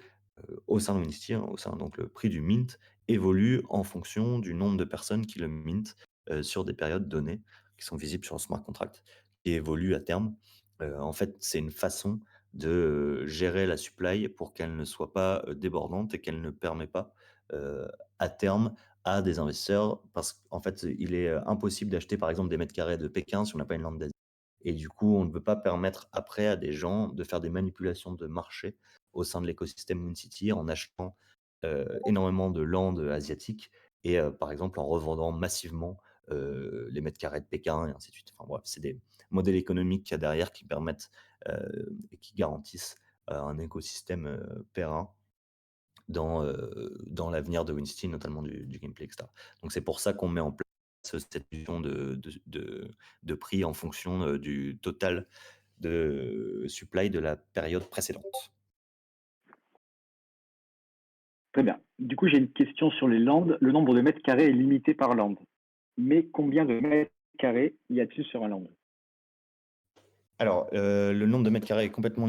S2: au sein de Winsty, hein, donc le prix du mint évolue en fonction du nombre de personnes qui le mint sur des périodes données qui sont visibles sur le smart contract, qui évolue à terme. En fait, c'est une façon de gérer la supply pour qu'elle ne soit pas débordante et qu'elle ne permet pas euh, à terme à des investisseurs, parce qu'en fait, il est impossible d'acheter par exemple des mètres carrés de Pékin si on n'a pas une lande d'Asie. Et du coup, on ne peut pas permettre après à des gens de faire des manipulations de marché au sein de l'écosystème Moon City en achetant énormément de landes asiatiques et par exemple en revendant massivement les mètres carrés de Pékin et ainsi de suite. Enfin bref, c'est des modèles économiques qu'il y a derrière qui permettent et qui garantissent un écosystème périn dans l'avenir de Winston, notamment du gameplay, etc. Donc c'est pour ça qu'on met en place cette vision de prix en fonction du total de supply de la période précédente.
S1: Très bien. Du coup, j'ai une question sur les landes. Le nombre de mètres carrés est limité par lande. Mais combien de mètres carrés y a-t-il sur un land?
S2: Alors, le nombre de mètres carrés est complètement.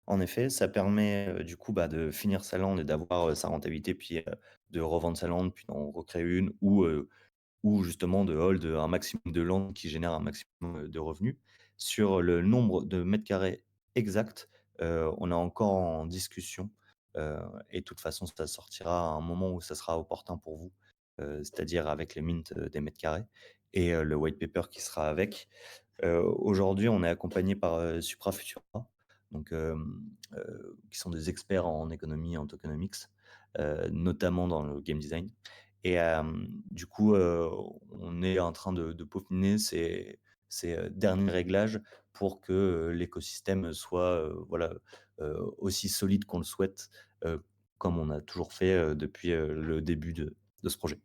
S2: En effet, ça permet, du coup, de finir sa lande et d'avoir, sa rentabilité, puis, de revendre sa lande, puis d'en recréer une ou justement de hold un maximum de landes qui génèrent un maximum, de revenus. Sur le nombre de mètres carrés exact, on est encore en discussion, heu et de toute façon, ça sortira à un moment où ça sera opportun pour vous, c'est-à-dire avec les mints, des mètres carrés et le white paper qui sera avec. Aujourd'hui, on est accompagné par, Suprafutura, donc qui sont des experts en économie et en tokenomics, notamment dans le game design. Et du coup, on est en train de peaufiner ces derniers réglages pour que, l'écosystème soit, voilà, aussi solide qu'on le souhaite, comme on a toujours fait, depuis, le début de ce projet.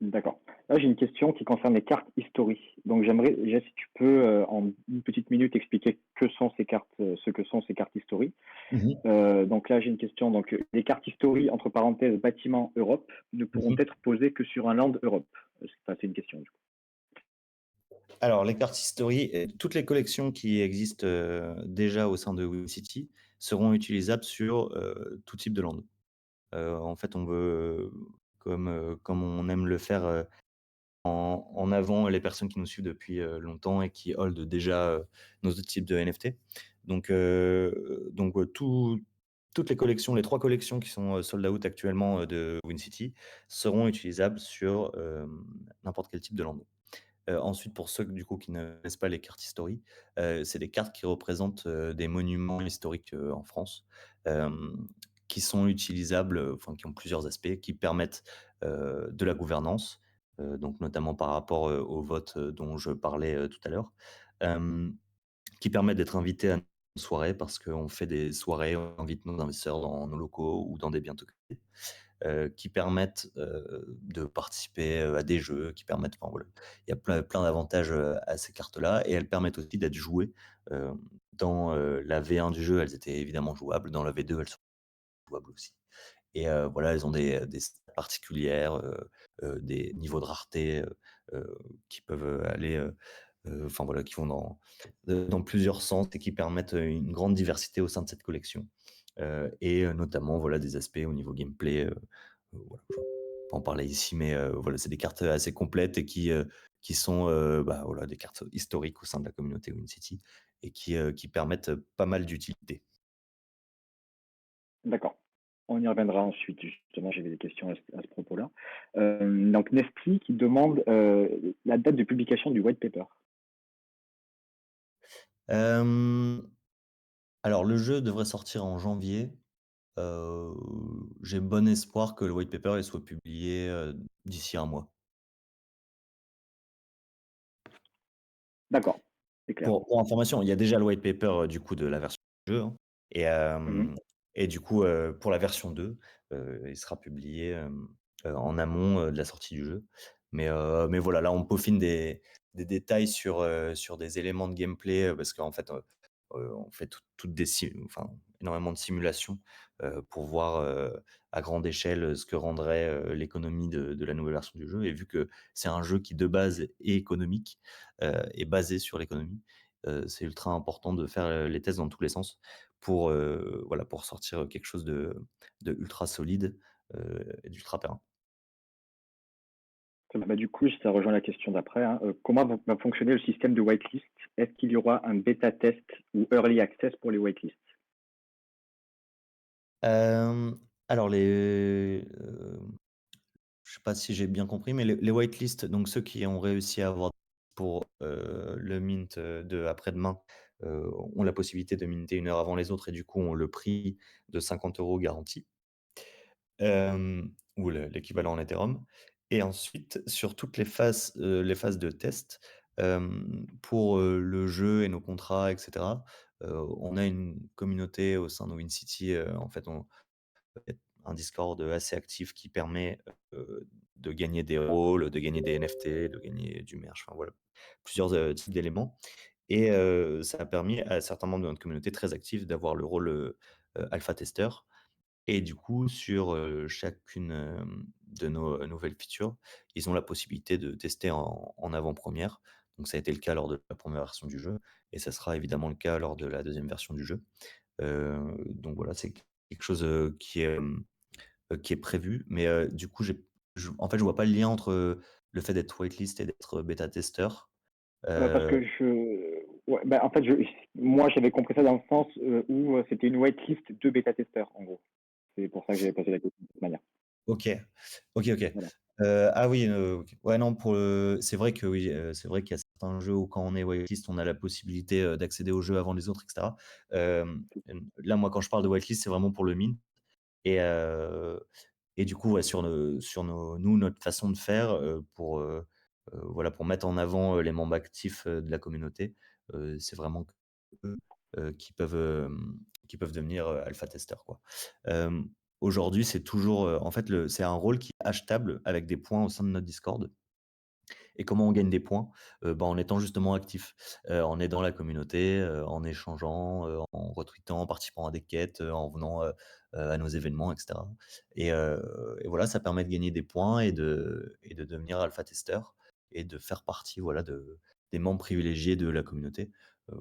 S1: D'accord. Là, j'ai une question qui concerne les cartes historiques. Donc, j'aimerais, déjà, si tu peux, en une petite minute, expliquer que sont ces cartes, ce que sont ces cartes historiques.
S2: Mmh.
S1: Donc là, j'ai une question. Donc, les cartes historiques, entre parenthèses, bâtiment Europe, ne pourront
S2: Mmh.
S1: être posées que sur un land Europe. C'est une question, du coup.
S2: Alors, les cartes History et toutes les collections qui existent, déjà au sein de WinCity seront utilisables sur, tout type de land. En fait, on veut, comme on aime le faire, en avant les personnes qui nous suivent depuis, longtemps et qui hold déjà, nos autres types de NFT. Toutes les collections, les 3 collections qui sont, sold out actuellement, de WinCity seront utilisables sur, n'importe quel type de land. Ensuite, pour ceux du coup qui ne connaissent pas les cartes History, c'est des cartes qui représentent, des monuments historiques, en France, hem, qui sont utilisables, enfin qui ont plusieurs aspects, qui permettent, de la gouvernance, donc notamment par rapport, au vote, dont je parlais, tout à l'heure, hem, qui permettent d'être invité à nos soirées parce qu'on fait des soirées, on invite nos investisseurs dans nos locaux ou dans des biens tokenisés, qui permettent, de participer, à des jeux, qui permettent, enfin voilà, il y a plein d'avantages, à ces cartes-là et elles permettent aussi d'être jouées. Dans, la V1 du jeu, elles étaient évidemment jouables, dans la V2, elles sont jouables aussi et voilà, elles ont des stats particulières, des niveaux de rareté, qui peuvent, aller, enfin voilà, qui vont dans plusieurs sens et qui permettent, une grande diversité au sein de cette collection, et notamment, voilà, des aspects au niveau gameplay, voilà, je vais pas en parler ici, mais voilà, c'est des cartes assez complètes et qui sont, voilà, des cartes historiques au sein de la communauté WinCity et qui permettent, pas mal d'utilité.
S1: D'accord. On y reviendra ensuite, justement, j'avais des questions à ce propos-là. Donc, Nestlé qui demande la date de publication du white paper.
S2: Hem, alors le jeu devrait sortir en janvier. Heu, j'ai bon espoir que le white paper, il soit publié, d'ici un mois.
S1: D'accord, c'est clair.
S2: Pour information, il y a déjà le white paper, du coup, de la version du jeu, hein, et
S1: Mhm.
S2: du coup, pour la version 2, il sera publié, en amont, de la sortie du jeu. Mais voilà, là, on peaufine des détails sur des éléments de gameplay, parce qu'en fait, on fait toutes des enfin, énormément de simulations, pour voir, à grande échelle, ce que rendrait, l'économie de la nouvelle version du jeu et vu que c'est un jeu qui de base est économique, est basé sur l'économie, c'est ultra important de faire, les tests dans tous les sens pour, voilà, pour sortir quelque chose de ultra solide, et d'ultra périn.
S1: Bah, du coup, ça rejoint la question d'après, hein. Comment va fonctionner le système de whitelist? Est-ce qu'il y aura un bêta test ou early access pour les whitelists?
S2: Hem, alors je sais pas si j'ai bien compris, mais les whitelists, donc ceux qui ont réussi à avoir pour, le mint, de après-demain, ont la possibilité de minter 1 heure avant les autres et du coup ont le prix de 50 € garanti, ou l'équivalent en Ethereum et ensuite sur toutes les phases de test, pour, le jeu et nos contrats et cetera, on a une communauté au sein de WinCity, en fait, on un Discord assez actif qui permet, de gagner des rôles, de gagner des NFT, de gagner du merch, enfin voilà, plusieurs, types d'éléments et ça a permis à certains membres de notre communauté très actifs d'avoir le rôle, alpha testeur et du coup sur, chacune, de nos, nouvelles features, ils ont la possibilité de tester en avant-première. Donc ça a été le cas lors de la première version du jeu et ça sera évidemment le cas lors de la deuxième version du jeu. Donc voilà, c'est quelque chose, qui est prévu, mais du coup, en fait, je vois pas le lien entre, le fait d'être whitelist et d'être bêta testeur.
S1: Parce
S2: Heu,
S1: que ouais, bah, en fait, moi, j'avais compris ça dans le sens, où, c'était une whitelist de bêta testeurs, en gros. C'est pour ça que j'avais posé la question de cette manière.
S2: OK. OK, OK.
S1: Voilà.
S2: Ah oui, OK. Ouais, non, c'est vrai que oui, c'est vrai qu'il y a certains jeux où quand on est whitelist, on a la possibilité, d'accéder au jeu avant les autres et cetera. Là, moi, quand je parle de whitelist, c'est vraiment pour le mint et du coup, ouais, notre façon de faire, pour, voilà, pour mettre en avant, les membres actifs, de la communauté, c'est vraiment qu'eux, qui peuvent devenir, alpha testeurs, quoi. Hem, Aujourd'hui, c'est toujours, en fait, c'est un rôle qui est achetable avec des points au sein de notre Discord. Et comment on gagne des points? Bah, en étant justement actif, en aidant la communauté, en échangeant, en retweetant, en participant à des quêtes, en venant, à nos événements et cetera et voilà, ça permet de gagner des points et de devenir alpha testeur et de faire partie, voilà, des membres privilégiés de la communauté.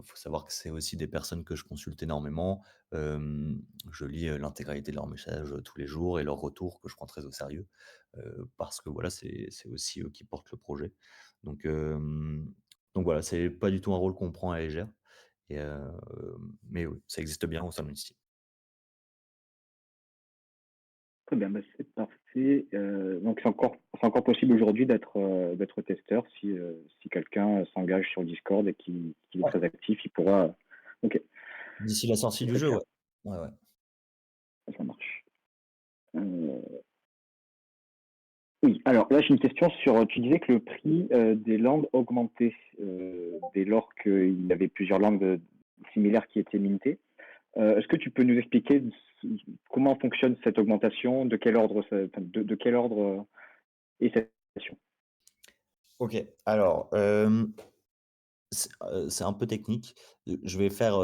S2: Faut savoir que c'est aussi des personnes que je consulte énormément. Je lis, l'intégralité de leurs messages, tous les jours et leurs retours que je prends très au sérieux, parce que voilà, c'est aussi eux qui portent le projet. Donc, voilà, c'est pas du tout un rôle qu'on prend à la légère et mais oui, ça existe bien au sein de Unity.
S1: Très bien, bah, c'est parfait. Donc c'est encore possible aujourd'hui d'être testeur si quelqu'un, s'engage sur le Discord et qu'il est
S2: Ouais.
S1: très actif, il pourra OK,
S2: D'ici la sortie
S1: c'est
S2: du
S1: très
S2: jeu,
S1: clair,
S2: ouais. Ouais, ouais.
S1: ça marche. Oui, alors là, j'ai une question sur, tu disais que le prix, des langues augmentait, dès lors qu'il y avait plusieurs langues, similaires qui étaient mintées. Est-ce que tu peux nous expliquer comment fonctionne cette augmentation? De quel ordre de quel ordre, est cette augmentation?
S2: OK, alors, c'est un peu technique. Je vais faire,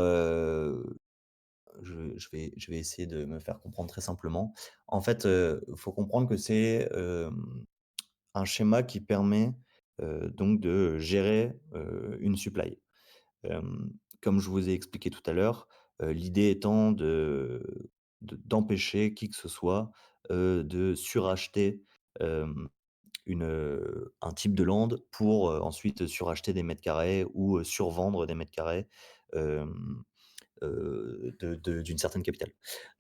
S2: je vais essayer de me faire comprendre très simplement. En fait, faut comprendre que c'est, un schéma qui permet, donc de gérer, une supply. Comme je vous ai expliqué tout à l'heure, l'idée étant d'empêcher qui que ce soit, de suracheter, hem, un type de land pour, ensuite suracheter des mètres carrés ou, survendre des mètres carrés, hem, d'une certaine capitale.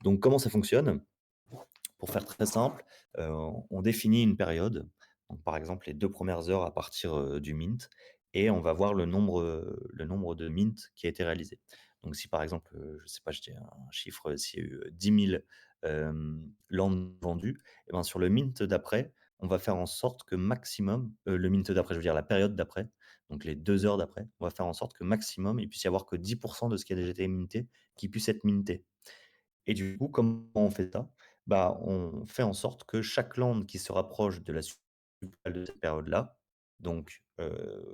S2: Donc comment ça fonctionne? Pour faire très simple, on définit une période, donc par exemple les 2 premières heures à partir, du mint et on va voir le nombre de mint qui a été réalisé. Donc si par exemple, je sais pas, je dis un chiffre, s'il y a eu, 10 000, landes vendues et ben sur le mint d'après, on va faire en sorte que maximum, le mint d'après, je veux dire la période d'après, donc les 2 heures d'après, on va faire en sorte que maximum, il puisse y avoir que 10 de ce qui a déjà été minté qui puisse être minté. Et du coup, comment on fait ça? Bah, on fait en sorte que chaque land qui se rapproche de la supply de cette période-là, donc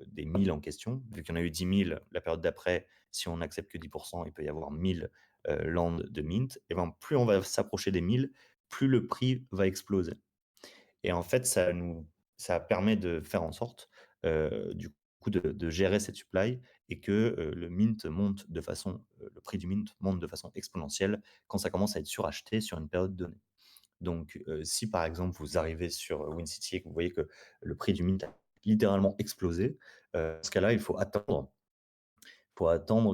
S2: des 1000 en question. Vu qu'il y en a eu 10 000, la période d'après, si on n'accepte que 10, il peut y avoir 1000 land de mint. Et ben, plus on va s'approcher des 1000, plus le prix va exploser. Et en fait, ça permet de faire en sorte, du coup, de gérer cette supply et que, le prix du mint monte de façon exponentielle quand ça commence à être suracheté sur une période donnée. Donc, si par exemple, vous arrivez sur, WinCity et que vous voyez que le prix du mint a littéralement explosé, dans ce cas-là, il faut attendre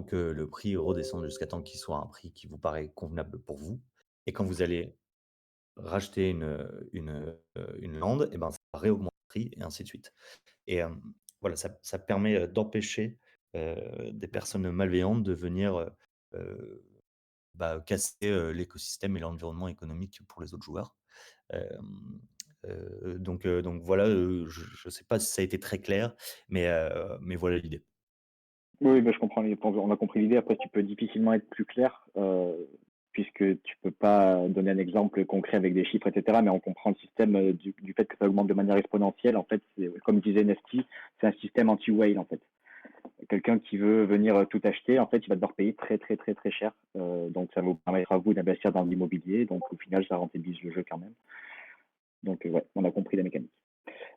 S2: que le prix redescende jusqu'à temps qu'il soit à un prix qui vous paraît convenable pour vous. Et quand vous allez racheter une lande, et ben, ça va réaugmenter le prix et ainsi de suite. Et voilà, ça permet, d'empêcher, des personnes malveillantes de venir, heu, casser, l'écosystème et l'environnement économique pour les autres joueurs. Hem, donc voilà, je sais pas si ça a été très clair, mais voilà l'idée.
S1: Oui, oui, bah, je comprends on a compris l'idée. Après, tu peux difficilement être plus clair, puisque tu peux pas donner un exemple concret avec des chiffres, et cetera. Mais on comprend le système, du fait que ça augmente de manière exponentielle. En fait, c'est comme disait Nesty, c'est un système anti-whale, en fait. Quelqu'un qui veut venir, tout acheter, en fait, il va devoir payer très, très, très, très cher. Donc ça va vous permettre à vous d'investir dans l'immobilier. Donc au final, ça rentabilise le jeu quand même. Donc ouais, on a compris la mécanique.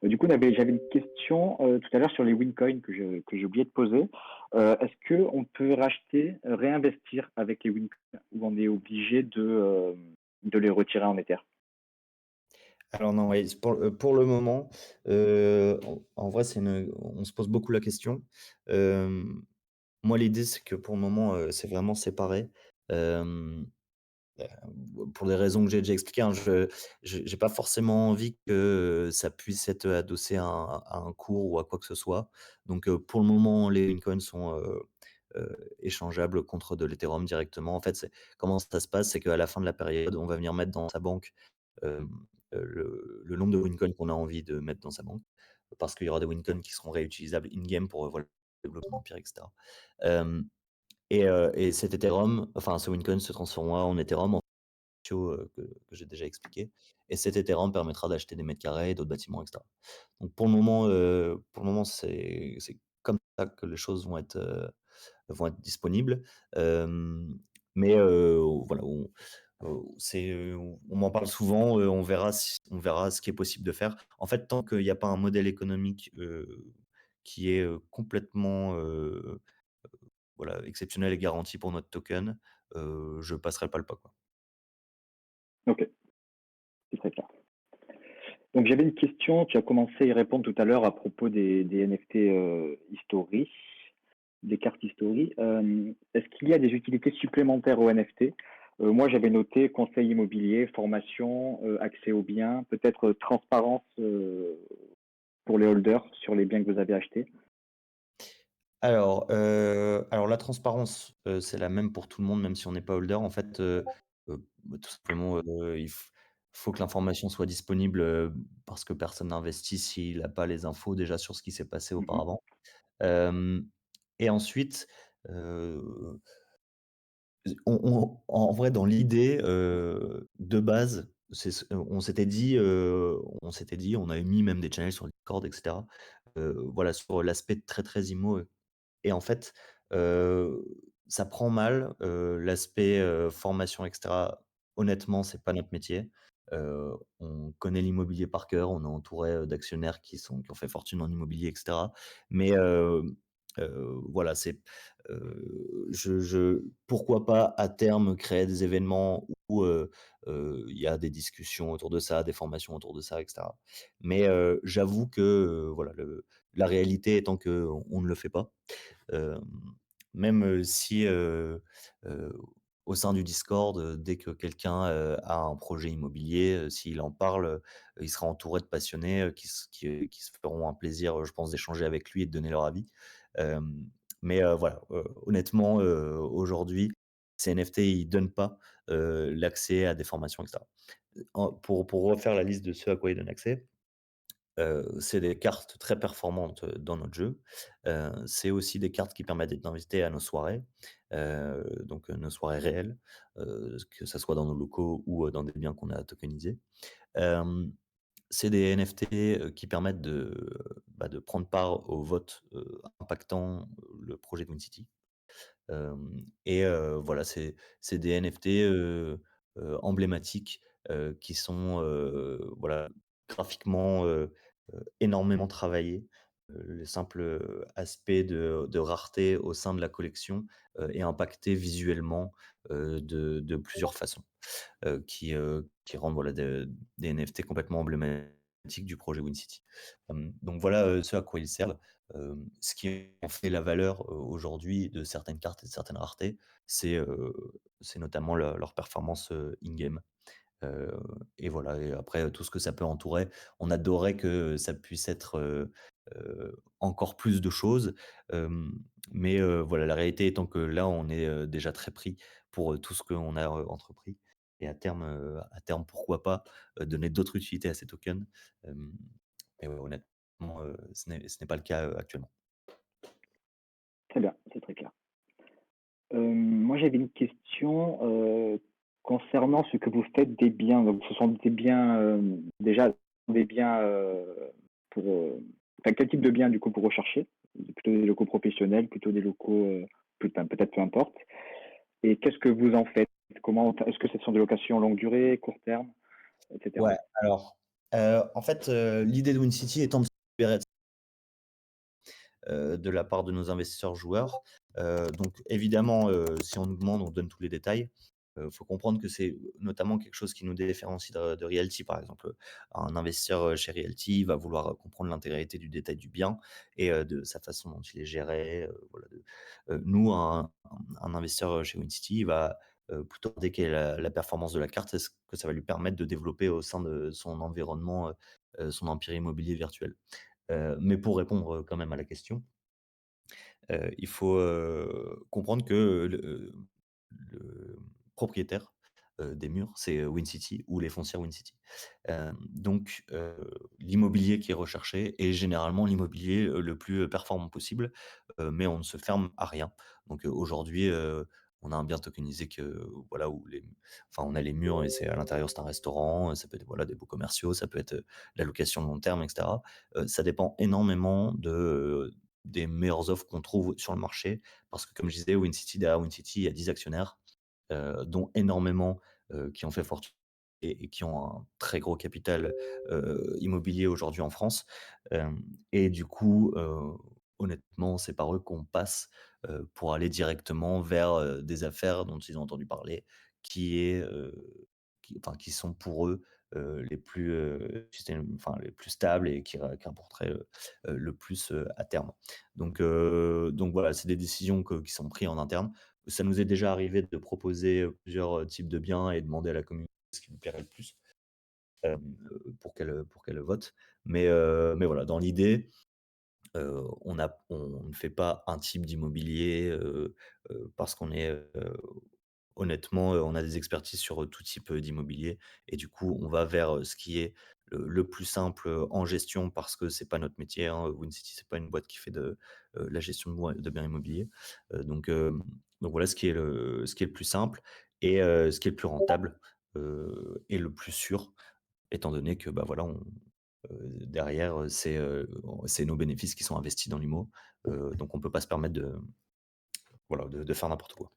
S1: Du coup, j'avais une question tout à l'heure sur les Wincoins que j'ai oublié de poser. Est-ce qu'on peut racheter, réinvestir avec les Wincoins ou on est obligé de les retirer en Ether?
S2: Alors non, ouais, c'est pour le moment, en vrai, on se pose beaucoup la question. Moi, l'idée, c'est que pour le moment, c'est vraiment séparé. Hem Pour des raisons que j'ai déjà expliquées, hein, j'ai pas forcément envie que, ça puisse être adossé à un cours ou à quoi que ce soit. Donc, pour le moment, les Bitcoins sont, échangeables contre de l'Ethereum directement. En fait, c'est comment ça se passe? C'est qu'à la fin de la période, on va venir mettre dans sa banque, hem, le nombre de Wincoins qu'on a envie de mettre dans sa banque, parce qu'il y aura des Wincoins qui seront réutilisables in game pour, voilà, le développement d'Empire et cetera. Hem et cet Ethereum, enfin, ce Wincoin se transformera en Ethereum que j'ai déjà expliqué, et cet Ethereum permettra d'acheter des mètres carrés, d'autres bâtiments et cetera. Donc pour le moment, c'est comme ça que les choses vont être disponibles. Hem, mais voilà, on m'en parle souvent, on verra ce qui est possible de faire. En fait, tant qu'il y a pas un modèle économique, qui est, complètement, voilà, exceptionnel et garanti pour notre token, je passerai pas le pas, quoi.
S1: OK, c'est très clair. Donc j'avais une question, tu as commencé à y répondre tout à l'heure à propos des NFT, History, des cartes History. Est-ce qu'il y a des utilités supplémentaires aux NFT? Moi, j'avais noté conseil immobilier, formation, accès aux biens, peut-être, transparence, pour les holders sur les biens que vous avez achetés?
S2: Alors la transparence, c'est la même pour tout le monde, même si on n'est pas holder. En fait, tout simplement, il faut que l'information soit disponible, parce que personne n'investit s'il n'a pas les infos déjà sur ce qui s'est passé
S1: Mmh.
S2: auparavant. Hem et ensuite, heu, en vrai, dans l'idée, de base, on s'était dit, on avait mis même des channels sur Discord et cetera, voilà, sur l'aspect très, très immo. Et en fait, heu, ça prend mal, l'aspect, formation et cetera. Honnêtement, c'est pas notre métier. On connaît l'immobilier par cœur, on est entouré, d'actionnaires qui ont fait fortune en immobilier et cetera. Mais, voilà, pourquoi pas à terme créer des événements où, il y a des discussions autour de ça, des formations autour de ça et cetera. Mais, j'avoue que, voilà, la réalité étant qu'on ne le fait pas. Hem, Même, si, au sein du Discord, dès que quelqu'un, a un projet immobilier, s'il en parle, il sera entouré de passionnés, qui se feront un plaisir, je pense, d'échanger avec lui et de donner leur avis. Mais, voilà, honnêtement, aujourd'hui, ces NFT, ils donnent pas, l'accès à des formations et cetera. Pour refaire la liste de ceux à quoi ils donnent accès, c'est des cartes très performantes, dans notre jeu. C'est aussi des cartes qui permettent d'être invitées à nos soirées, donc nos soirées réelles, que ça soit dans nos locaux ou, dans des biens qu'on a tokenisés. Hem C'est des NFT, qui permettent de prendre part au vote, impactant, le projet de WinCity. Voilà, c'est des NFT, emblématiques, qui sont, voilà, graphiquement, énormément travaillés. Le simple, aspect de rareté au sein de la collection, est impacté visuellement, de plusieurs façons qui rendent voilà des NFT complètement emblématiques du projet WinCity. Donc voilà, ce à quoi ils servent. Ce qui en fait la valeur, aujourd'hui de certaines cartes et de certaines raretés, c'est notamment leur performance, in-game. Heu et voilà et après, tout ce que ça peut entourer. On adorait que ça puisse être, encore plus de choses, hem, mais voilà, la réalité étant que là, on est, déjà très pris pour, tout ce qu'on a, entrepris et à terme, pourquoi pas, donner d'autres utilités à ces tokens, hem et ouais, honnêtement, ce n'est pas le cas, actuellement.
S1: Très bien, c'est très clair. Moi, j'avais une question, concernant ce que vous faites des biens. Donc ce sont des biens, déjà des biens, pour, enfin, quel type de biens, du coup, vous recherchez? Plutôt des locaux professionnels, plutôt des locaux, peut-être peu importe. Et qu'est-ce que vous en faites? Comment est-ce que ce sont des locations longue durée, court terme, et cetera?
S2: Ouais, alors, en fait, l'idée de WinCity étant de se libérer de la part de nos investisseurs joueurs. Donc évidemment, si on nous demande, on donne tous les détails. Faut comprendre que c'est notamment quelque chose qui nous différencie de Realty, par exemple. Un investisseur, chez Realty va vouloir, comprendre l'intégralité du détail du bien et de sa façon dont il est géré, voilà nous, un investisseur, chez WinCity, il va, plutôt regarder quelle est la performance de la carte et ce que ça va lui permettre de développer au sein de son environnement, son empire immobilier virtuel. Mais pour répondre, quand même à la question, il faut, comprendre que le propriétaire, des murs, c'est, WinCity ou les foncières WinCity. Donc l'immobilier qui est recherché est généralement l'immobilier, le plus, performant possible, mais on ne se ferme à rien. Donc aujourd'hui, on a un bien tokenisé que voilà, où les enfin, on a les murs et c'est à l'intérieur, c'est un restaurant, ça peut être, voilà, des beaux commerciaux, ça peut être, la location long terme et cetera. Ça dépend énormément des meilleures offres qu'on trouve sur le marché. Parce que comme je disais, WinCity, derrière WinCity, il y a 10 actionnaires, dont énormément, qui ont fait fortune et qui ont un très gros capital, immobilier aujourd'hui en France. Et du coup, honnêtement, c'est par eux qu'on passe, pour aller directement vers, des affaires dont ils ont entendu parler, qui est, qui sont pour eux, les plus, les plus stables et qui rapporteraient, le plus, à terme. Donc voilà, c'est des décisions qui sont prises en interne. Ça nous est déjà arrivé de proposer, plusieurs, types de biens et demander à la communauté ce qui lui plairait le plus, pour qu'elle vote. Mais voilà, dans l'idée, on ne fait pas un type d'immobilier, parce qu'on est, honnêtement, on a des expertises sur, tout type, d'immobilier et du coup, on va vers, ce qui est le plus simple, en gestion parce que c'est pas notre métier, hein. WinCity, c'est pas une boîte qui fait la gestion de biens immobiliers. Donc voilà ce qui est le plus simple et ce qui est le plus rentable, et le plus sûr étant donné que, bah, voilà, derrière, c'est nos bénéfices qui sont investis dans l'IMO, donc on peut pas se permettre de faire n'importe quoi.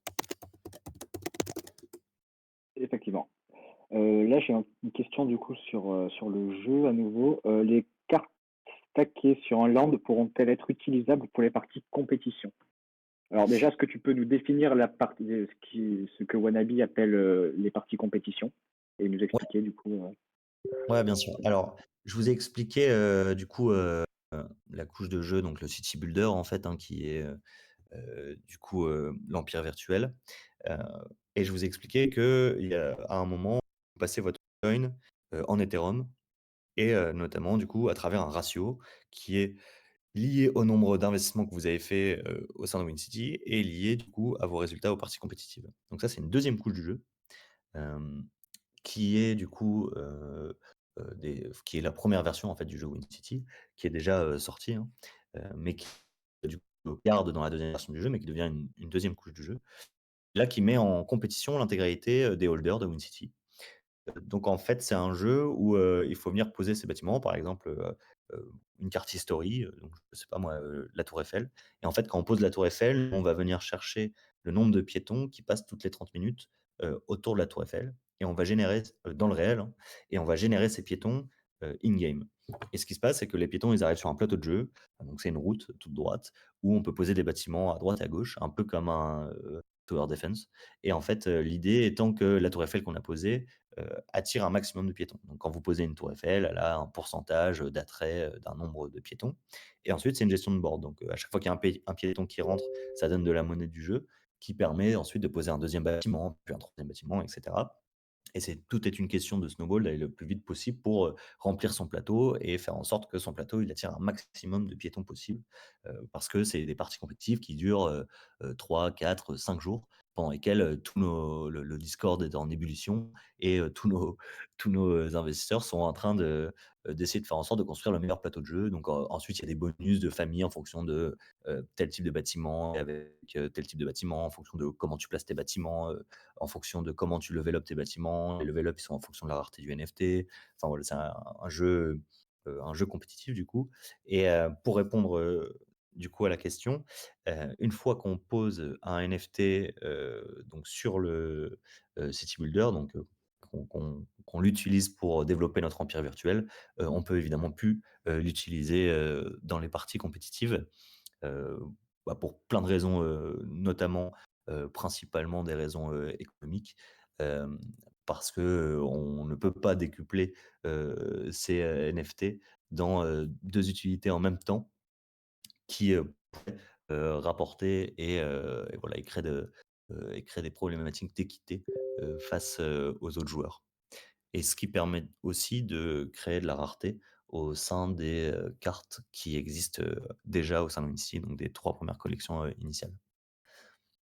S1: Effectivement. Là, j'ai une question du coup sur le jeu à nouveau. Les cartes stackées sur un land pourront-elles être utilisables pour les parties compétition? Alors déjà, est-ce que tu peux nous définir la partie, ce que Wannabe appelle les parties compétition et nous
S2: Ouais,
S1: expliquer du coup
S2: ouais, bien sûr. Alors, je vous ai expliqué, du coup, la couche de jeu, donc le city builder en fait, hein, qui est, du coup, l'empire virtuel, heu et je vous ai expliqué qu'il y a à un moment, vous passez votre coin, en Ethereum et notamment du coup à travers un ratio qui est lié au nombre d'investissements que vous avez fait, au sein de WinCity et lié du coup à vos résultats aux parties compétitives. Donc ça, c'est une deuxième couche du jeu, hem, qui est du coup, qui est la première version en fait du jeu WinCity, qui est déjà, sortie, hein, mais qui du coup garde dans la deuxième version du jeu, mais qui devient une 2e couche du jeu. Là, qui met en compétition l'intégralité, des holders de WinCity. Donc en fait, c'est un jeu où, il faut venir poser ses bâtiments, par exemple, une carte history, donc je sais pas moi, la tour Eiffel et en fait, quand on pose la tour Eiffel, on va venir chercher le nombre de piétons qui passent toutes les 30 minutes, autour de la tour Eiffel et on va générer dans le réel, hein, et on va générer ces piétons, in game et ce qui se passe, c'est que les piétons, ils arrivent sur un plateau de jeu, donc c'est une route toute droite où on peut poser des bâtiments à droite et à gauche, un peu comme un, tower defense et en fait, l'idée étant que la tour Eiffel qu'on a posée, attire un maximum de piétons. Donc quand vous posez une tour Eiffel, elle a un pourcentage, d'attrait, d'un nombre de piétons et ensuite c'est une gestion de board. Donc, à chaque fois qu'il y a un piéton qui rentre, ça donne de la monnaie du jeu qui permet ensuite de poser un deuxième bâtiment, puis un troisième bâtiment et cetera et c'est tout est une question de snowball, d'aller le plus vite possible pour, remplir son plateau et faire en sorte que son plateau, il attire un maximum de piétons possible, parce que c'est des parties compétitives qui durent, 3-4-5 jours pendant lesquels, tous nos le Discord est en ébullition et tous nos investisseurs sont en train d'essayer de faire en sorte de construire le meilleur plateau de jeu. Donc, ensuite, il y a des bonus de famille en fonction de, tel type de bâtiment avec, tel type de bâtiment, en fonction de comment tu places tes bâtiments, en fonction de comment tu level up tes bâtiments. Les level up, ils sont en fonction de la rareté du NFT. Enfin voilà, c'est un jeu compétitif du coup et pour répondre, du coup à la question, une fois qu'on pose un NFT, donc sur le, City Builder, donc qu'on l'utilise pour développer notre empire virtuel, on peut évidemment plus, l'utiliser, dans les parties compétitives. Heu, pour plein de raisons, notamment, principalement des raisons, économiques, hem, parce que, on ne peut pas décupler, ces, NFT dans, 2 utilités en même temps qui, rapporter et voilà et créer des problématiques d'équité, face, aux autres joueurs. Et ce qui permet aussi de créer de la rareté au sein des, cartes qui existent, déjà au sein de Wincy, donc des 3 premières collections, initiales.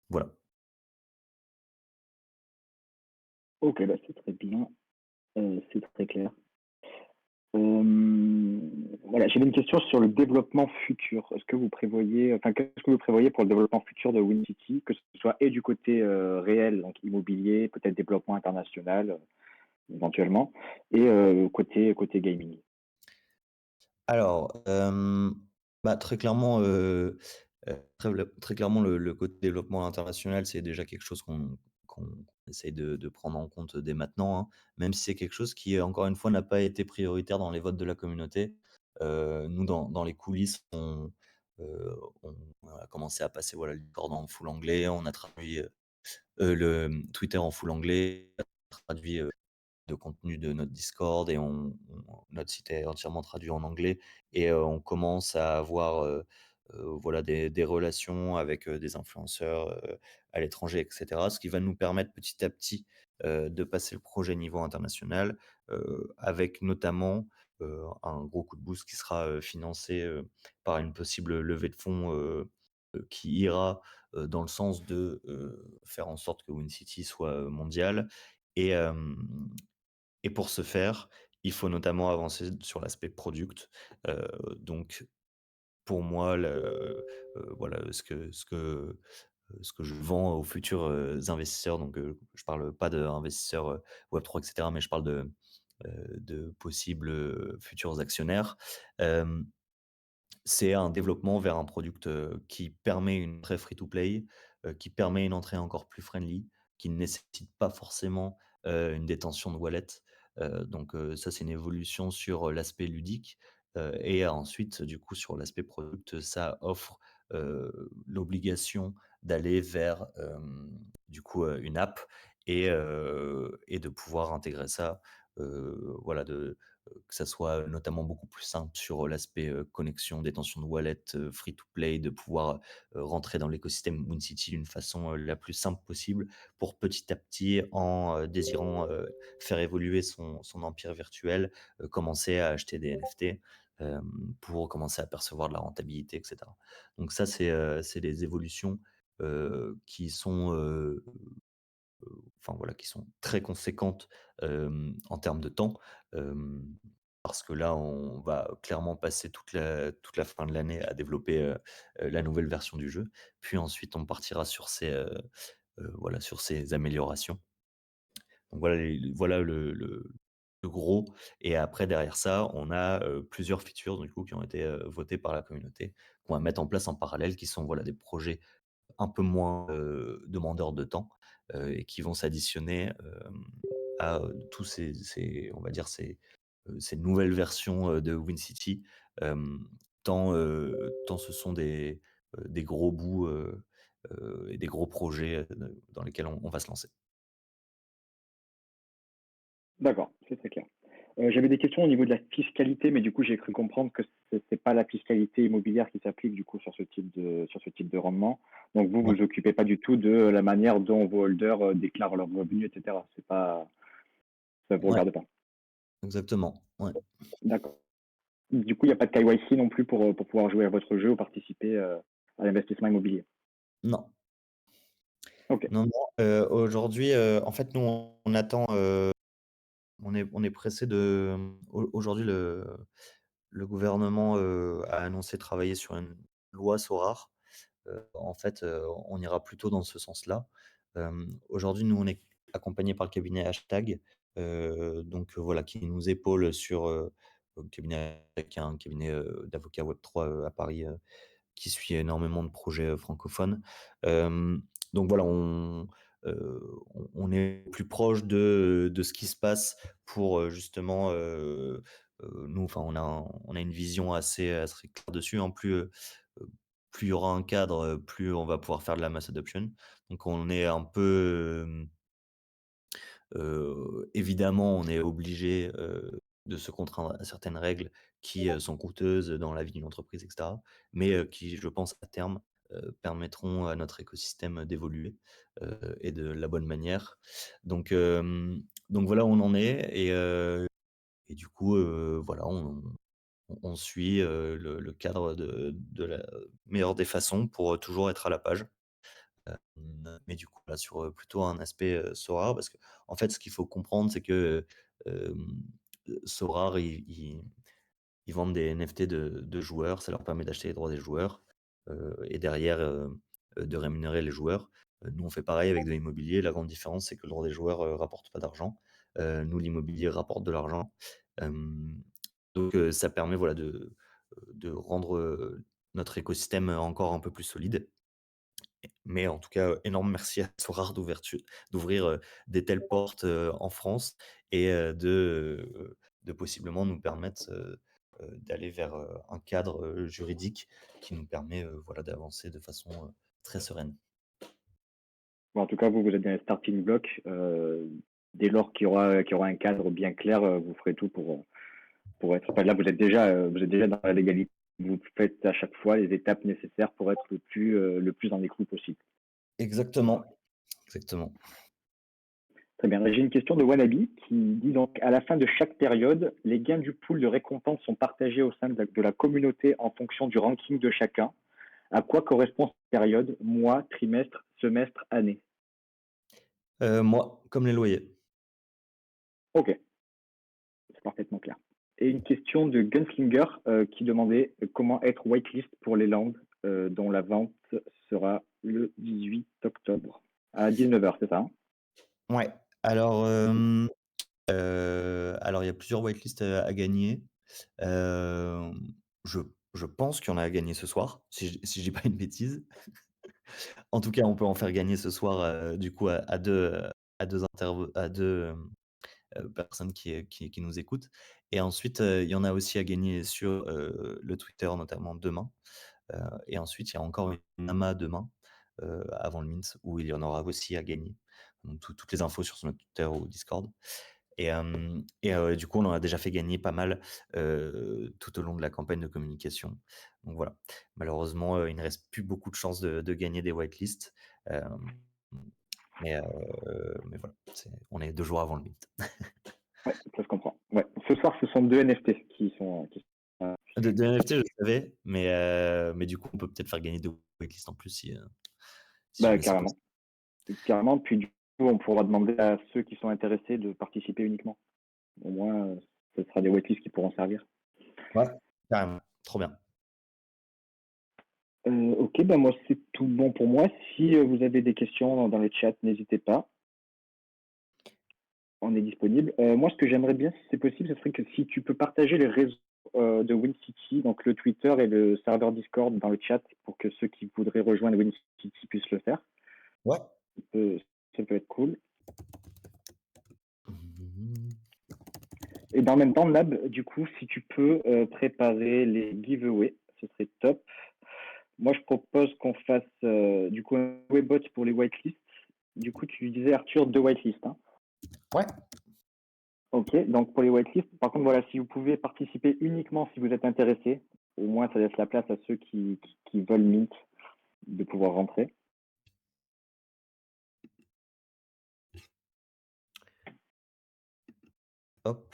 S2: Voilà.
S1: Ok, bah c'est très bien, c'est très clair. Voilà, j'avais une question sur le développement futur. Est-ce que vous prévoyez, enfin, qu'est-ce que vous prévoyez pour le développement futur de WinCity, que ce soit et du côté réel, donc immobilier, peut-être développement international éventuellement, et côté gaming.
S2: Alors, très clairement, très clairement le côté développement international, c'est déjà quelque chose qu'on essaye de prendre en compte dès maintenant, hein. Même si c'est quelque chose qui, encore une fois, n'a pas été prioritaire dans les votes de la communauté. Nous, dans les coulisses, on a commencé à passer, voilà, le Discord en full anglais. On a traduit, le, Twitter en full anglais, traduit, de contenu de notre Discord et notre site est entièrement traduit en anglais et on commence à avoir, voilà des relations avec, des influenceurs, à l'étranger et cetera. Ce qui va nous permettre petit à petit, de passer le projet niveau international, avec notamment, un gros coup de boost qui sera, financé, par une possible levée de fonds, qui ira, dans le sens de, faire en sorte que WinCity soit, mondial et et pour ce faire, il faut notamment avancer sur l'aspect product. Donc pour moi, voilà, ce que je vends aux futurs, investisseurs, donc je parle pas d'investisseurs, Web3 et cetera, mais je parle de possibles, futurs actionnaires. Hem C'est un développement vers un product, qui permet une entrée free to play, qui permet une entrée encore plus friendly, qui ne nécessite pas forcément, une détention de wallet. Donc ça, c'est une évolution sur, l'aspect ludique, et ensuite, du coup, sur l'aspect product, ça offre, l'obligation d'aller vers, du coup, une app et de pouvoir intégrer ça, voilà, que ça soit notamment beaucoup plus simple sur l'aspect, connexion, détention de wallet, free to play, de pouvoir, rentrer dans l'écosystème Moon City d'une façon, la plus simple possible pour petit à petit, en, désirant, faire évoluer son empire virtuel, commencer à acheter des NFT, pour commencer à percevoir de la rentabilité et cetera. Donc ça, c'est des évolutions, qui sont, enfin voilà, qui sont très conséquentes, en termes de temps, hem, parce que là, on va clairement passer toute la fin de l'année à développer, la nouvelle version du jeu. Puis ensuite, on partira sur ces, voilà, sur ces améliorations. Donc voilà le gros et après derrière ça, on a, plusieurs features du coup qui ont été, votées par la communauté, qu'on va mettre en place en parallèle qui sont voilà des projets un peu moins, demandeurs de temps, et qui vont s'additionner, à, tous ces on va dire ces nouvelles versions, de WinCity, hem, tant ce sont des gros bouts, et des gros projets, dans lesquels on va se lancer.
S1: D'accord, c'est très clair. J'avais des questions au niveau de la fiscalité, mais du coup, j'ai cru comprendre que c'est pas la fiscalité immobilière qui s'applique du coup sur ce type de rendement. Donc vous
S2: Ouais,
S1: vous occupez pas du tout de la manière dont vos holders, déclarent leurs revenus et cetera? C'est pas ça vous
S2: ouais,
S1: regarde pas?
S2: exactement, ouais.
S1: D'accord. Du coup, il y a pas de KYC non plus pour pouvoir jouer à votre jeu ou participer, à l'investissement immobilier?
S2: Non,
S1: OK.
S2: non, non, aujourd'hui, en fait, nous, on attend, on est pressé de, aujourd'hui, le gouvernement, a annoncé travailler sur une loi SORAR. En fait, on ira plutôt dans ce sens-là. Aujourd'hui, nous, on est accompagnés par le cabinet Hashtag, donc voilà, qui nous épaule sur, le cabinet qui est un cabinet, d'avocats Web3, à Paris, qui suit énormément de projets, francophones. Hem, donc voilà, on est plus proche de ce qui se passe pour, justement, nous enfin, on a une vision assez claire dessus, hein. Plus il y aura un cadre, plus on va pouvoir faire de la mass adoption. Donc on est un peu, évidemment, on est obligé, de se contraindre à certaines règles qui, sont coûteuses dans la vie d'une entreprise et cetera, mais qui, je pense, à terme, permettront à notre écosystème d'évoluer, et de la bonne manière. Donc donc voilà où on en est et du coup, voilà, on suit, le cadre de la meilleure des façons pour, toujours être à la page. Mais du coup, là, sur, plutôt un aspect, Sorare parce qu'en fait, ce qu'il faut comprendre, c'est que, Sorare, ils vendent des NFT de joueurs, ça leur permet d'acheter les droits des joueurs, et derrière, de rémunérer les joueurs. Nous, on fait pareil avec de l'immobilier. La grande différence, c'est que le droit des joueurs, rapporte pas d'argent. Nous, l'immobilier rapporte de l'argent. Hem, donc ça permet, voilà, de rendre, notre écosystème encore un peu plus solide. Mais en tout cas, énorme merci à Sorare d'ouvrir, des telles portes, en France et de possiblement nous permettre, d'aller vers, un cadre, juridique qui nous permet, voilà, d'avancer de façon, très sereine.
S1: Bon, en tout cas, vous êtes dans les starting blocks, dès lors qu'il y aura un cadre bien clair, vous ferez tout pour être enfin, là, vous êtes déjà dans la légalité. Vous faites à chaque fois les étapes nécessaires pour être le plus dans les clous possible.
S2: Exactement, exactement.
S1: Très bien. J'ai une question de Wannabe qui dit donc à la fin de chaque période, les gains du pool de récompenses sont partagés au sein de la communauté en fonction du ranking de chacun. À quoi correspond cette période? Mois, trimestre, semestre, année?
S2: Moi, comme les loyers.
S1: Ok, c'est parfaitement clair. Et une question de Gunslinger qui demandait comment être whitelist pour les landes dont la vente sera le 18 octobre à 19h, c'est ça, hein?
S2: Ouais, alors, alors il y a plusieurs whitelists, à gagner. Hem, je je pense qu'il y en a à gagner ce soir, si je dis pas une bêtise. En tout cas, on peut en faire gagner ce soir, du coup à 2 personnes qui nous écoutent et ensuite, il y en a aussi à gagner sur, le Twitter notamment demain, et ensuite il y a encore une AMA demain, avant le mint où il y en aura aussi à gagner. Donc toutes les infos sur notre Twitter ou Discord et du coup, on en a déjà fait gagner pas mal, tout au long de la campagne de communication. Donc voilà. Malheureusement, il ne reste plus beaucoup de chances de gagner des whitelists, hem, mais voilà, on est 2 jours avant le mint.
S1: Ouais, ça se comprend. Ouais. Ce soir, ce sont deux NFT
S2: De NFT, je savais, mais du coup, on peut peut-être faire gagner 2 whitelists en plus si
S1: bah,
S2: jamais c'est possible.
S1: carrément. Carrément. Puis du coup, on pourra demander à ceux qui sont intéressés de participer uniquement. Au moins, ce sera des waitlist qui pourront servir.
S2: Ouais, carrément, trop bien.
S1: Ok, bah moi c'est tout bon pour moi. Si vous avez des questions dans le chat, n'hésitez pas. On est disponible. Moi, ce que j'aimerais bien, si c'est possible, ce serait que si tu peux partager les réseaux de WinCity, donc le Twitter et le serveur Discord dans le chat pour que ceux qui voudraient rejoindre WinCity puissent le faire.
S2: Ouais.
S1: Ça peut être cool.
S2: Mhm.
S1: Et dans le même temps, Nab, du coup, si tu peux préparer les giveaways, ce serait top. Moi, je propose qu'on fasse du coup un webbot pour les whitelists. Du coup, tu disais Arthur, 2 whitelists. Hein.
S2: Ouais.
S1: Ok, donc pour les whitelists, par contre, voilà, si vous pouvez participer uniquement si vous êtes intéressé, au moins ça laisse la place à ceux qui veulent Mint de pouvoir rentrer.
S2: Hop.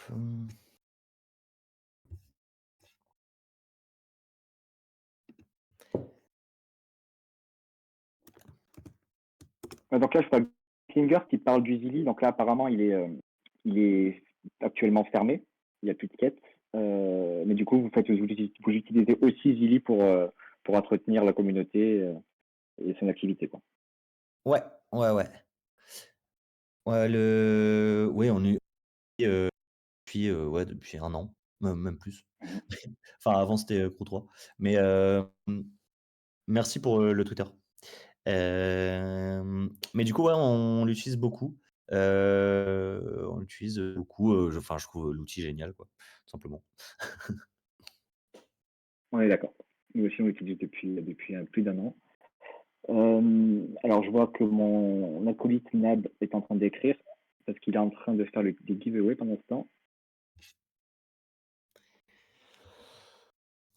S1: Donc là, je vois Klinger qui parle du Zilli. Donc là, apparemment, il est actuellement fermé. Il n'y a plus de quête. Mais du coup, vous utilisez aussi Zilli pour entretenir la communauté et son activité. Quoi.
S2: Ouais, ouais, ouais. Ouais, oui, on est depuis un an, même plus. Enfin, avant, c'était Crew 3. Mais merci pour le Twitter. Mais du coup, ouais, on l'utilise beaucoup. On l'utilise beaucoup. Je trouve l'outil génial, quoi, tout simplement.
S1: On est d'accord. Nous aussi, on l'utilise depuis plus d'un an. Alors, je vois que mon acolyte Nab est en train d'écrire parce qu'il est en train de faire des giveaways pendant ce temps.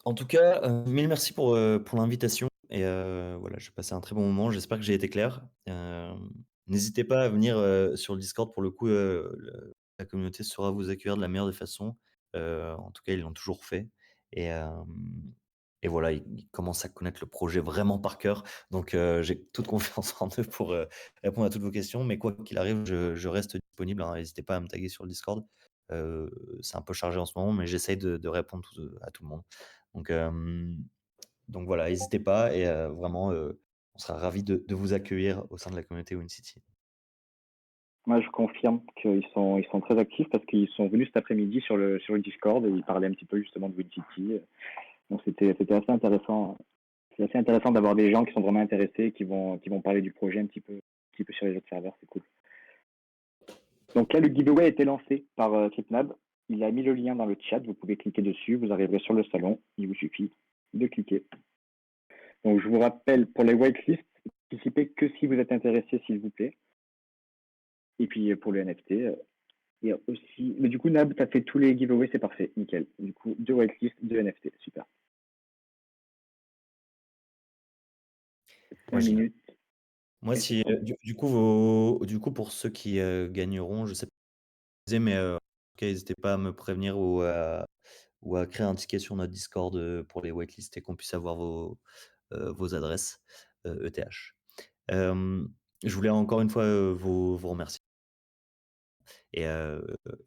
S2: En tout cas, mille merci pour l'invitation et voilà, j'ai passé un très bon moment. J'espère que j'ai été clair. N'hésitez pas à venir, sur le Discord pour le coup, la communauté saura vous accueillir de la meilleure des façons. En tout cas, ils l'ont toujours fait et voilà, ils commencent à connaître le projet vraiment par cœur. Donc j'ai toute confiance en eux pour, répondre à toutes vos questions. Mais quoi qu'il arrive, je reste disponible, hein. N'hésitez pas à me taguer sur le Discord. C'est un peu chargé en ce moment, mais j'essaye de répondre à tout le monde. Donc voilà, n'hésitez pas et vraiment, on sera ravis de vous accueillir au sein de la communauté WinCity.
S1: Moi, je confirme ils sont très actifs parce qu'ils sont venus cet après-midi sur le Discord et ils parlaient un petit peu justement de WinCity. Donc c'était assez intéressant. C'est assez intéressant d'avoir des gens qui sont vraiment intéressés, qui vont parler du projet un petit peu sur les autres serveurs. C'est cool. Donc là, le giveaway a été lancé par Tripnab. Il a mis le lien dans le chat. Vous pouvez cliquer dessus. Vous arriverez sur le salon. Il vous suffit de cliquer. Donc je vous rappelle, pour les whitelists, participez que si vous êtes intéressé, s'il vous plaît. Et puis pour le NFT, il y a aussi. Mais du coup, Nab, tu as fait tous les giveaways, c'est parfait, nickel. Du coup, 2 whitelists, 2 NFT, super.
S2: Ouais,
S1: 5
S2: génial.
S1: minutes.
S2: Moi,
S1: Et c'est
S2: si,
S1: bon.
S2: du coup, pour ceux qui gagneront, je sais pas, mais en tout cas, n'hésitez pas à me prévenir ou à créer un ticket sur notre Discord pour les waitlists et qu'on puisse avoir vos adresses ETH. Je voulais encore une fois vous remercier et,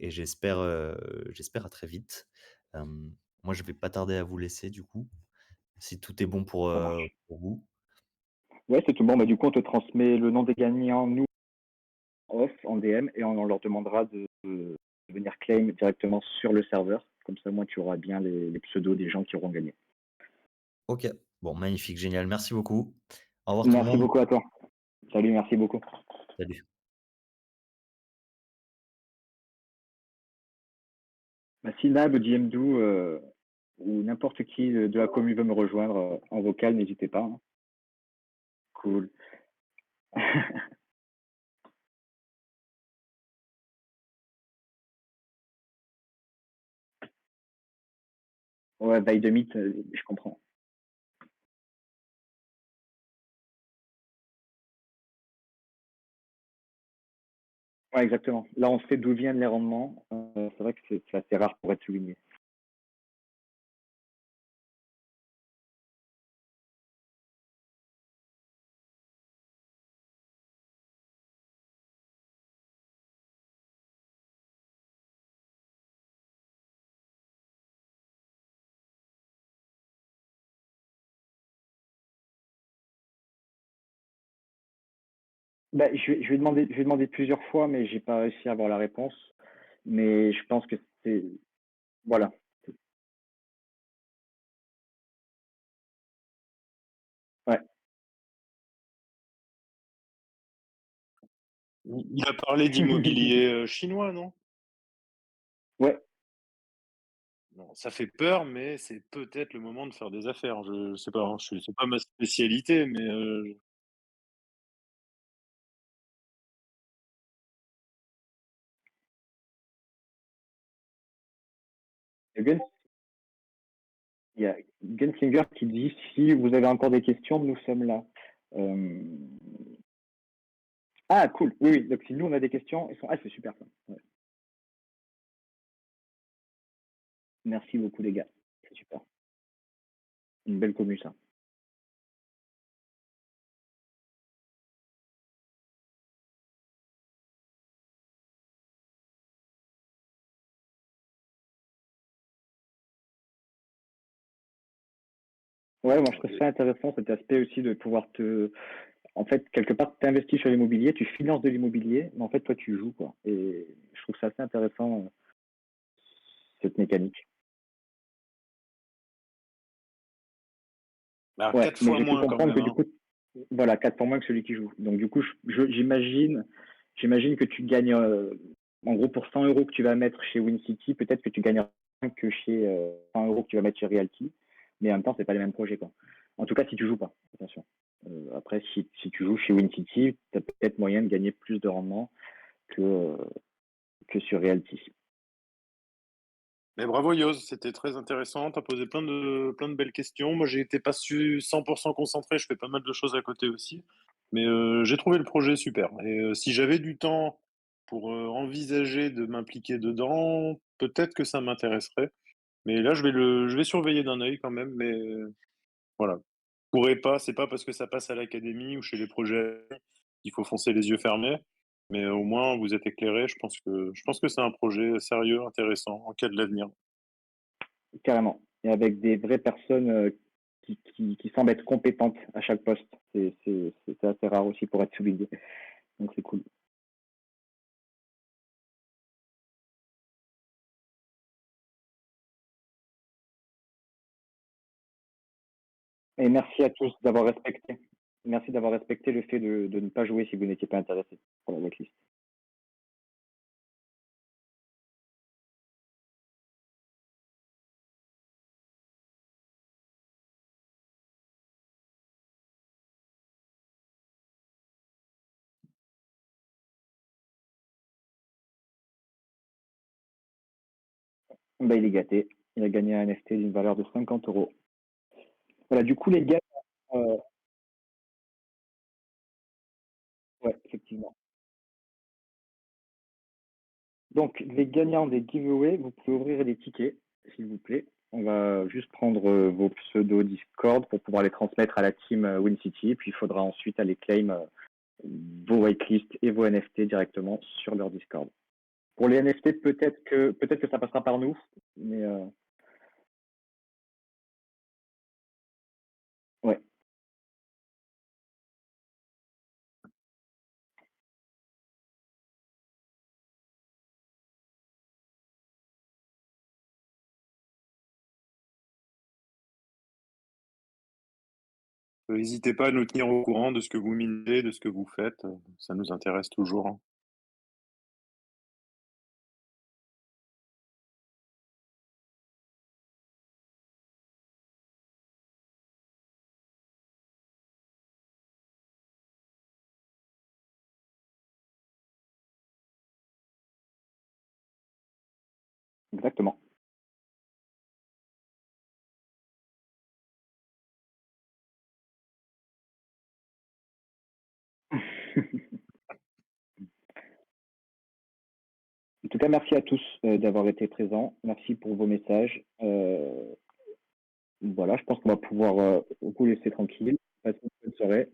S2: j'espère à très vite. Moi, je vais pas tarder à vous laisser du coup, si tout est bon
S1: Ça marche.
S2: pour vous.
S1: Ouais, c'est tout bon. Bah, du coup, on te transmet le nom des gagnants, nous, off, en DM, et on leur demandera de venir claim directement sur le serveur. Comme ça, moi, tu auras bien les pseudos des gens qui auront gagné.
S2: OK. Bon, magnifique, génial. Merci beaucoup. Au revoir tout le
S1: Merci
S2: monde.
S1: beaucoup à toi. Salut, merci beaucoup.
S2: Salut.
S1: Bah, si Nab, JMDou ou n'importe qui de la commune veut me rejoindre en vocal, n'hésitez pas. Hein. Cool. Ouais, by the meet, je comprends. Ouais, exactement. Là, on sait d'où viennent les rendements. C'est vrai que c'est assez rare pour être souligné. Bah, je vais demander plusieurs fois, mais j'ai pas réussi à avoir la réponse. Mais je pense que c'est voilà. Ouais,
S3: Il a parlé d'immobilier chinois, non?
S1: ouais,
S3: Bon, ça fait peur, mais c'est peut-être le moment de faire des affaires. Je sais pas, hein, c'est pas ma spécialité, mais
S1: Gun il y a Gunslinger qui dit: «Si vous avez encore des questions, nous sommes là». Hem, ah cool, oui, oui, donc si nous on a des questions, ils sont c'est super ça. Ouais. Merci beaucoup les gars, c'est super. Une belle commu ça. Ouais, moi je trouve ça intéressant cet aspect aussi de pouvoir te en fait, quelque part, tu investis sur l'immobilier, tu finances de l'immobilier, mais en fait, toi, tu joues, quoi. Et je trouve ça assez intéressant, cette mécanique.
S3: bah,
S1: Ouais,
S3: 4
S1: mais
S3: fois
S1: j'ai pu
S3: moins quand
S1: comprendre
S3: même,
S1: que du
S3: hein.
S1: coup, voilà, 4 pour moins que celui qui joue. Donc du coup, j'imagine que tu gagnes, en gros, pour 100 euros que tu vas mettre chez WinCity, peut-être que tu gagneras moins que chez 100 euros que tu vas mettre chez Realty, mais en même temps, c'est pas les mêmes projets, quoi. En tout cas, si tu joues pas, attention. Après, si tu joues chez WinCity, tu as peut-être moyen de gagner plus de rendement que, euh, que sur Realty.
S3: Mais bravo Yoz, c'était très intéressant. Tu as posé plein de belles questions. Moi, j'ai été pas 100% concentré. Je fais pas mal de choses à côté aussi. Mais j'ai trouvé le projet super. Et si j'avais du temps pour envisager de m'impliquer dedans, peut-être que ça m'intéresserait. Mais là, je vais surveiller d'un œil quand même. Mais voilà. Je pourrais pas, c'est pas parce que ça passe à l'académie ou chez les projets qu'il faut foncer les yeux fermés. Mais au moins, vous êtes éclairé. Je pense que c'est un projet sérieux, intéressant, en cas de l'avenir.
S1: Carrément. Et avec des vraies personnes qui semblent être compétentes à chaque poste. C'est assez rare aussi pour être souligné. Donc c'est cool. Et merci à tous d'avoir respecté. Merci d'avoir respecté le fait de ne pas jouer si vous n'étiez pas intéressé pour la waitlist. Bah, il est gâté. Il a gagné un NFT d'une valeur de 50 euros. Voilà, du coup, les gars, euh, ouais, effectivement. Donc, les gagnants des giveaways, vous pouvez ouvrir les tickets, s'il vous plaît. On va juste prendre vos pseudos Discord pour pouvoir les transmettre à la team WinCity. Puis, il faudra ensuite aller claim vos whitelists et vos NFT directement sur leur Discord. Pour les NFT, peut-être que ça passera par nous, mais ouais,
S3: N'hésitez pas à nous tenir au courant de ce que vous minez, de ce que vous faites. Ça nous intéresse toujours, hein.
S1: exactement. En tout cas, merci à tous d'avoir été présents. Merci pour vos messages. Voilà, je pense qu'on va pouvoir vous laisser tranquille. Passez une bonne soirée.